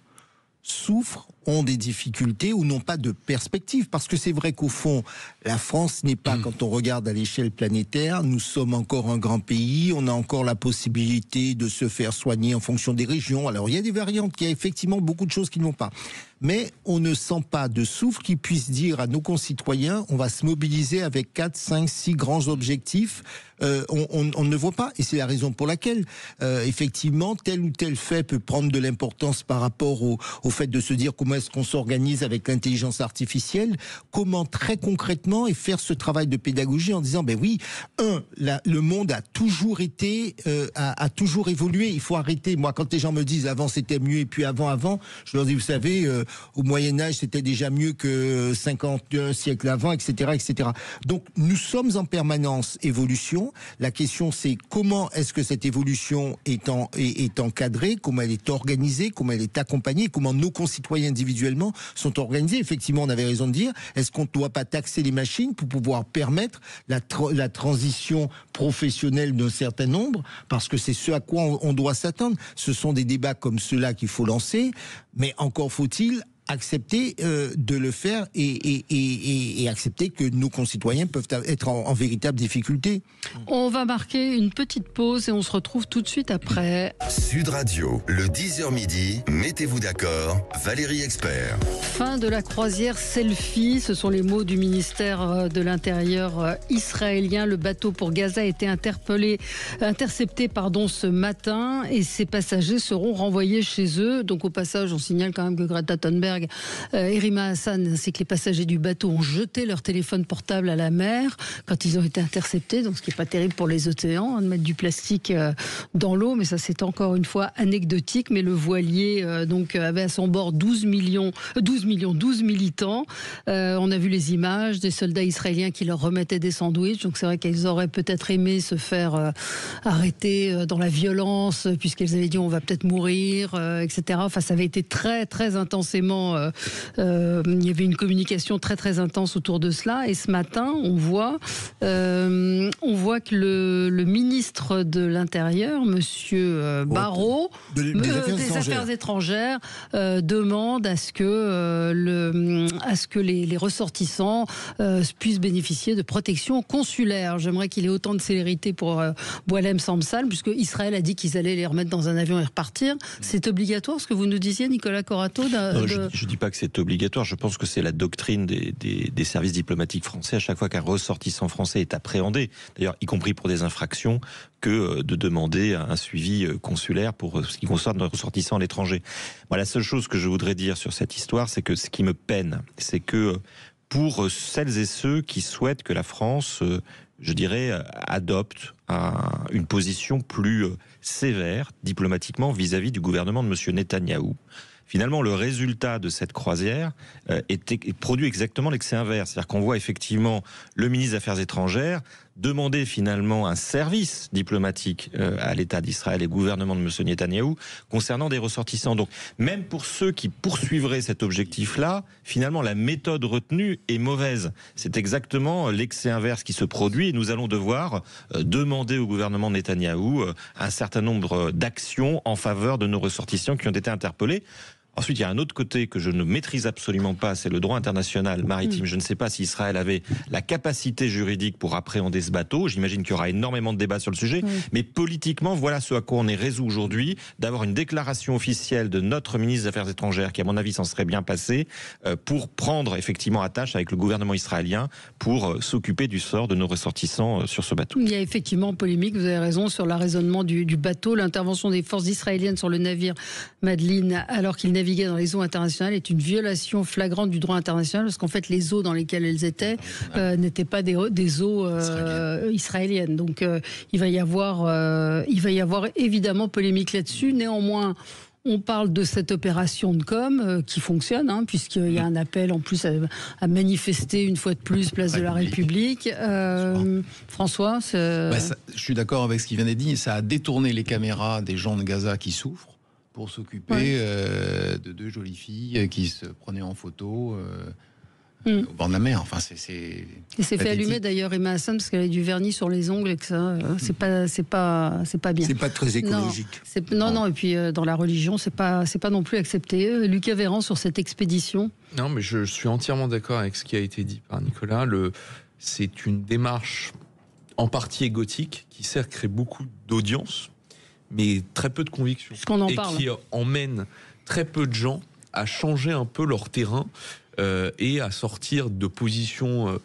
souffrent, ont des difficultés ou n'ont pas de perspective. Parce que c'est vrai qu'au fond, la France n'est pas, quand on regarde à l'échelle planétaire, nous sommes encore un grand pays, on a encore la possibilité de se faire soigner en fonction des régions. Alors il y a des variantes, il y a effectivement beaucoup de choses qui ne vont pas. Mais on ne sent pas de souffle qui puisse dire à nos concitoyens, on va se mobiliser avec 4, 5, 6 grands objectifs. On ne voit pas, et c'est la raison pour laquelle effectivement tel ou tel fait peut prendre de l'importance par rapport au fait de se dire comment est-ce qu'on s'organise avec l'intelligence artificielle, comment très concrètement et faire ce travail de pédagogie en disant ben oui, le monde a toujours été a toujours évolué, il faut arrêter. Moi quand les gens me disent avant c'était mieux et puis avant, je leur dis vous savez au Moyen-Âge c'était déjà mieux que 51 siècles avant, etc., etc. Donc nous sommes en permanence évolution. La question c'est comment est-ce que cette évolution est encadrée, comment elle est organisée, comment elle est accompagnée, comment nos concitoyens individuellement sont organisés. Effectivement, on avait raison de dire, est-ce qu'on ne doit pas taxer les machines pour pouvoir permettre la transition professionnelle d'un certain nombre, parce que c'est ce à quoi on doit s'attendre. Ce sont des débats comme ceux-là qu'il faut lancer, mais encore faut-il accepter de le faire et accepter que nos concitoyens peuvent être en véritable difficulté. On va marquer une petite pause et on se retrouve tout de suite après. Sud Radio, le 10h midi, mettez-vous d'accord, Valérie Expert. Fin de la croisière Selfie, ce sont les mots du ministère de l'Intérieur israélien. Le bateau pour Gaza a été intercepté ce matin et ses passagers seront renvoyés chez eux. Donc au passage, on signale quand même que Greta Thunberg et Rima Hassan ainsi que les passagers du bateau ont jeté leur téléphone portable à la mer quand ils ont été interceptés, donc ce qui n'est pas terrible pour les océans de mettre du plastique dans l'eau, mais ça c'est encore une fois anecdotique. Mais le voilier donc avait à son bord 12 militants. On a vu les images des soldats israéliens qui leur remettaient des sandwichs, donc c'est vrai qu'ils auraient peut-être aimé se faire arrêter dans la violence puisqu'ils avaient dit on va peut-être mourir, etc. Enfin ça avait été très très intensément il y avait une communication très très intense autour de cela. Et ce matin, on voit que le ministre de l'Intérieur, Monsieur Barrot, des Affaires étrangères, demande à ce que les ressortissants puissent bénéficier de protection consulaire. J'aimerais qu'il ait autant de célérité pour Boualem Samsal, puisque Israël a dit qu'ils allaient les remettre dans un avion et repartir. C'est obligatoire, ce que vous nous disiez, Nicolas Corato. Je ne dis pas que c'est obligatoire, je pense que c'est la doctrine des services diplomatiques français à chaque fois qu'un ressortissant français est appréhendé, d'ailleurs y compris pour des infractions, que de demander un suivi consulaire pour ce qui concerne nos ressortissants à l'étranger. Moi, la seule chose que je voudrais dire sur cette histoire, c'est que ce qui me peine, c'est que pour celles et ceux qui souhaitent que la France, je dirais, adopte une position plus sévère diplomatiquement vis-à-vis du gouvernement de M. Netanyahou, finalement, le résultat de cette croisière produit exactement l'excès inverse. C'est-à-dire qu'on voit effectivement le ministre des Affaires étrangères demander finalement un service diplomatique à l'État d'Israël et au gouvernement de M. Netanyahou concernant des ressortissants. Donc, même pour ceux qui poursuivraient cet objectif-là, finalement, la méthode retenue est mauvaise. C'est exactement l'excès inverse qui se produit et nous allons devoir demander au gouvernement de Netanyahou un certain nombre d'actions en faveur de nos ressortissants qui ont été interpellés. Ensuite, il y a un autre côté que je ne maîtrise absolument pas, c'est le droit international maritime. Je ne sais pas si Israël avait la capacité juridique pour appréhender ce bateau. J'imagine qu'il y aura énormément de débats sur le sujet. Mais politiquement, voilà ce à quoi on est résolu aujourd'hui, d'avoir une déclaration officielle de notre ministre des Affaires étrangères, qui à mon avis s'en serait bien passé, pour prendre effectivement attache avec le gouvernement israélien pour s'occuper du sort de nos ressortissants sur ce bateau. Il y a effectivement polémique, vous avez raison, sur l'arraisonnement du bateau. L'intervention des forces israéliennes sur le navire Madeleine, alors qu'il naviguait dans les eaux internationales, est une violation flagrante du droit international, parce qu'en fait les eaux dans lesquelles elles étaient n'étaient pas des eaux israéliennes. Donc il va y avoir évidemment polémique là-dessus. Néanmoins, on parle de cette opération de com qui fonctionne, puisqu'il y a un appel en plus à manifester une fois de plus place de la République. François, je suis d'accord avec ce qui vient d'être dit. Ça a détourné les caméras des gens de Gaza qui souffrent pour s'occuper de deux jolies filles qui se prenaient en photo au bord de la mer. Enfin, c'est et s'est fait allumer d'ailleurs Rima Hassan parce qu'elle avait du vernis sur les ongles et que ça, c'est pas bien. C'est pas très écologique. Non. Et puis dans la religion, c'est pas non plus accepté. Lucas Véran sur cette expédition. Non, mais je suis entièrement d'accord avec ce qui a été dit par Nicolas. C'est une démarche en partie égotique qui certes crée beaucoup d'audience, mais très peu de conviction. Puisqu'on en parle. Qui emmène très peu de gens à changer un peu leur terrain et à sortir de positions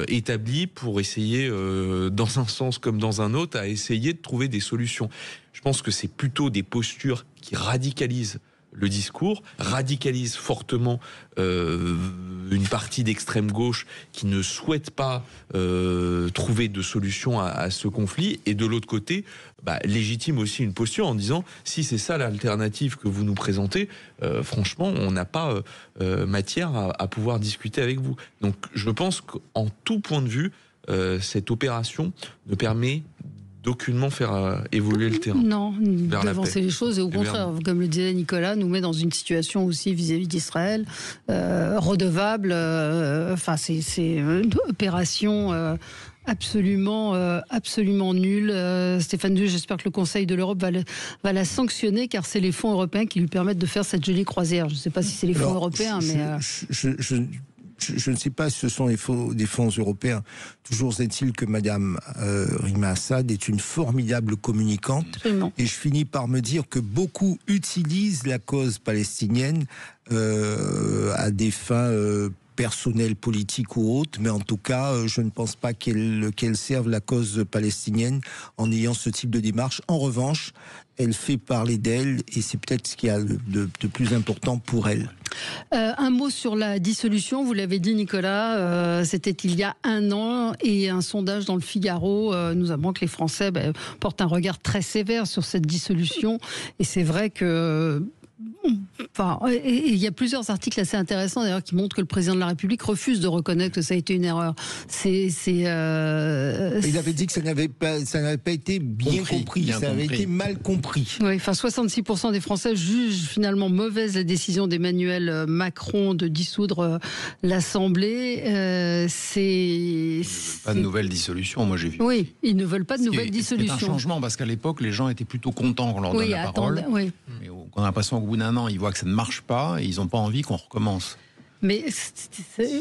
établies pour essayer, dans un sens comme dans un autre, à essayer de trouver des solutions. Je pense que c'est plutôt des postures qui radicalisent le discours, radicalise fortement une partie d'extrême gauche qui ne souhaite pas trouver de solution à ce conflit, et de l'autre côté, légitime aussi une posture en disant si c'est ça l'alternative que vous nous présentez, franchement on n'a pas matière à pouvoir discuter avec vous. Donc je pense qu'en tout point de vue, cette opération ne permet d'aucunement faire évoluer le terrain. Non, d'avancer les choses, et au contraire, comme le disait Nicolas, nous met dans une situation aussi vis-à-vis d'Israël redevable. C'est une opération absolument nulle. Stéphane Dieu, j'espère que le Conseil de l'Europe va la sanctionner, car c'est les fonds européens qui lui permettent de faire cette jolie croisière. Je ne sais pas si c'est les fonds européens, mais je ne sais pas si ce sont des fonds européens. Toujours est-il que Madame Rima Assad est une formidable communicante. Absolument. Et je finis par me dire que beaucoup utilisent la cause palestinienne à des fins personnelles, politiques ou autres, mais en tout cas, je ne pense pas qu'elle serve la cause palestinienne en ayant ce type de démarche. En revanche, elle fait parler d'elle, et c'est peut-être ce qu'il y a de plus important pour elle. Un mot sur la dissolution, vous l'avez dit Nicolas, c'était il y a 1 an, et un sondage dans le Figaro nous apprend que les Français portent un regard très sévère sur cette dissolution, et c'est vrai que... il y a plusieurs articles assez intéressants d'ailleurs qui montrent que le président de la République refuse de reconnaître que ça a été une erreur. Il avait dit que ça n'avait pas été bien compris, ça avait été mal compris. Oui, 66% des Français jugent finalement mauvaise la décision d'Emmanuel Macron de dissoudre l'Assemblée. Pas de nouvelle dissolution, moi j'ai vu. Oui, ils ne veulent pas de nouvelle dissolution. C'est un changement, parce qu'à l'époque, les gens étaient plutôt contents qu'on leur donne la parole. Oui. Mais on a l'impression qu'au bout d'un an, ils voient que ça ne marche pas et ils n'ont pas envie qu'on recommence. Mais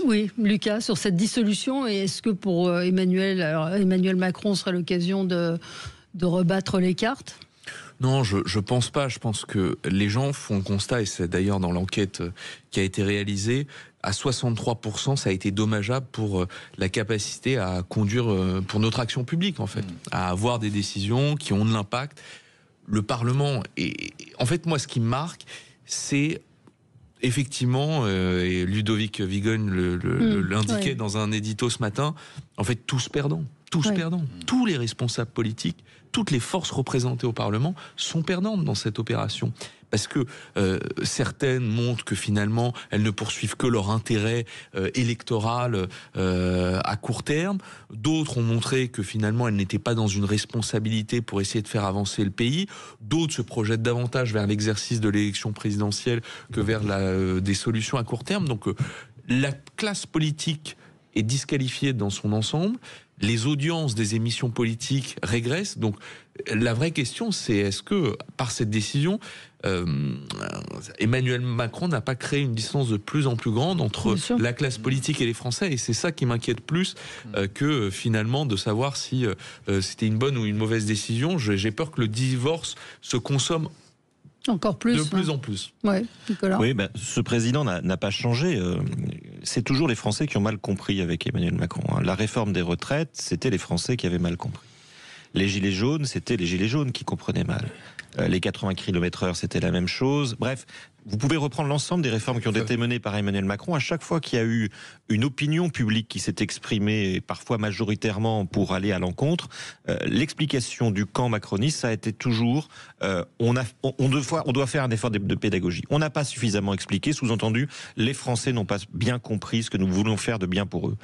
oui, Lucas, sur cette dissolution, et est-ce que pour Emmanuel Macron serait l'occasion de rebattre les cartes ? Non, je pense pas. Je pense que les gens font le constat, et c'est d'ailleurs dans l'enquête qui a été réalisée, à 63%, ça a été dommageable pour la capacité à conduire, pour notre action publique en fait, à avoir des décisions qui ont de l'impact. Le Parlement, et en fait moi ce qui me marque, c'est effectivement, et Ludovic Vigogne l'indiquait dans un édito ce matin, en fait tous perdants. Tous les responsables politiques, toutes les forces représentées au Parlement sont perdantes dans cette opération. Parce que certaines montrent que finalement, elles ne poursuivent que leur intérêt électoral à court terme. D'autres ont montré que finalement, elles n'étaient pas dans une responsabilité pour essayer de faire avancer le pays. D'autres se projettent davantage vers l'exercice de l'élection présidentielle que vers des solutions à court terme. Donc la classe politique est disqualifiée dans son ensemble. les audiences des émissions politiques régressent. Donc la vraie question, c'est est-ce que par cette décision, Emmanuel Macron n'a pas créé une distance de plus en plus grande entre la classe politique et les Français? Et c'est ça qui m'inquiète plus que finalement de savoir si c'était une bonne ou une mauvaise décision. J'ai peur que le divorce se consomme encore plus, de plus en plus. Ouais, Nicolas. Oui, ce président n'a pas changé. C'est toujours les Français qui ont mal compris avec Emmanuel Macron. La réforme des retraites, c'était les Français qui avaient mal compris. Les gilets jaunes, c'était les gilets jaunes qui comprenaient mal. Les 80 km/h, c'était la même chose. Bref, vous pouvez reprendre l'ensemble des réformes qui ont été menées par Emmanuel Macron. À chaque fois qu'il y a eu une opinion publique qui s'est exprimée, parfois majoritairement pour aller à l'encontre, l'explication du camp macroniste, ça a été toujours on doit faire un effort de pédagogie. On n'a pas suffisamment expliqué, sous-entendu, les Français n'ont pas bien compris ce que nous voulons faire de bien pour eux.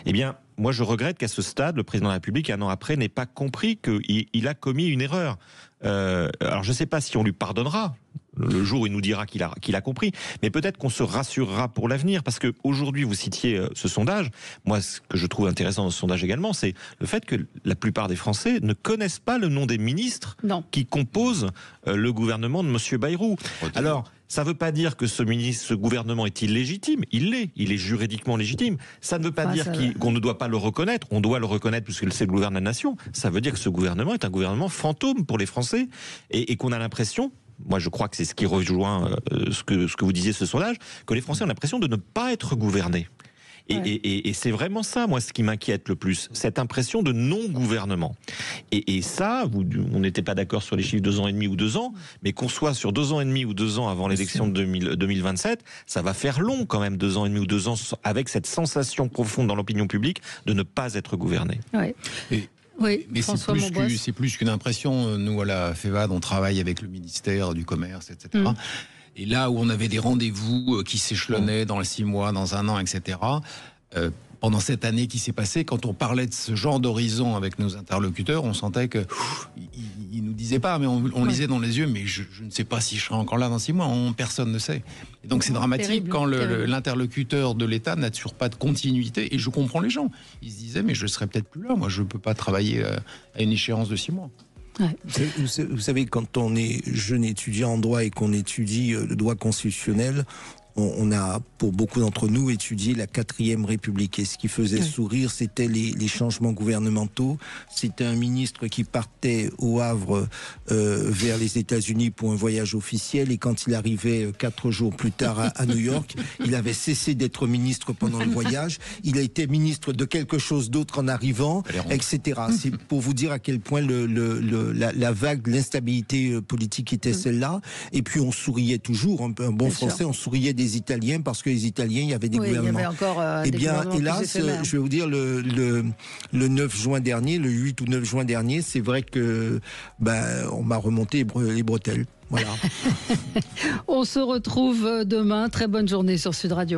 Eh bien, moi je regrette qu'à ce stade, le président de la République, un an après, n'ait pas compris qu'il a commis une erreur. Alors je ne sais pas si on lui pardonnera le jour où il nous dira qu'il a compris, mais peut-être qu'on se rassurera pour l'avenir, parce que aujourd'hui vous citiez ce sondage. Moi, ce que je trouve intéressant dans ce sondage également, c'est le fait que la plupart des Français ne connaissent pas le nom des ministres qui composent le gouvernement de M. Bayrou. Alors, ça ne veut pas dire que ce gouvernement est illégitime. Il est juridiquement légitime. Ça ne veut pas dire qu'on ne doit pas le reconnaître. On doit le reconnaître puisque c'est le gouvernement de la nation. Ça veut dire que ce gouvernement est un gouvernement fantôme pour les Français et qu'on a l'impression, moi je crois que c'est ce qui rejoint ce que vous disiez ce sondage, que les Français ont l'impression de ne pas être gouvernés. Et c'est vraiment ça, moi, ce qui m'inquiète le plus, cette impression de non-gouvernement. Et ça, on n'était pas d'accord sur les chiffres 2 ans et demi ou 2 ans, mais qu'on soit sur 2 ans et demi ou 2 ans avant l'élection de 2027, ça va faire long quand même, 2 ans et demi ou 2 ans, avec cette sensation profonde dans l'opinion publique de ne pas être gouverné. Ouais. Oui, mais c'est plus qu'une impression. Nous, à la FEVAD, on travaille avec le ministère du Commerce, etc. Et là où on avait des rendez-vous qui s'échelonnaient dans les 6 mois, dans 1 an, etc., pendant cette année qui s'est passée, quand on parlait de ce genre d'horizon avec nos interlocuteurs, on sentait que ils nous disaient pas, mais on lisait dans les yeux, mais je ne sais pas si je serai encore là dans 6 mois. Personne ne sait. Et donc c'est dramatique quand l'interlocuteur de l'État n'a toujours pas de continuité. Et je comprends les gens. Ils se disaient, mais je serai peut-être plus là. Moi, je peux pas travailler à une échéance de 6 mois. Ouais. Vous savez, quand on est jeune étudiant en droit et qu'on étudie le droit constitutionnel, on a, pour beaucoup d'entre nous, étudié la 4e République. Et ce qui faisait sourire, c'était les changements gouvernementaux. C'était un ministre qui partait au Havre vers les États-Unis pour un voyage officiel. Et quand il arrivait 4 jours plus tard à New York, il avait cessé d'être ministre pendant le voyage. Il a été ministre de quelque chose d'autre en arrivant, etc. C'est pour vous dire à quel point la vague de l'instabilité politique était celle-là. Et puis on souriait toujours. Un bon Français, on souriait des Italiens parce que les Italiens, il y avait des gouvernements. Il y avait encore eh bien, hélas, je vais vous dire, le 9 juin dernier, le 8 ou 9 juin dernier, c'est vrai que on m'a remonté les bretelles. Voilà. On se retrouve demain. Très bonne journée sur Sud Radio.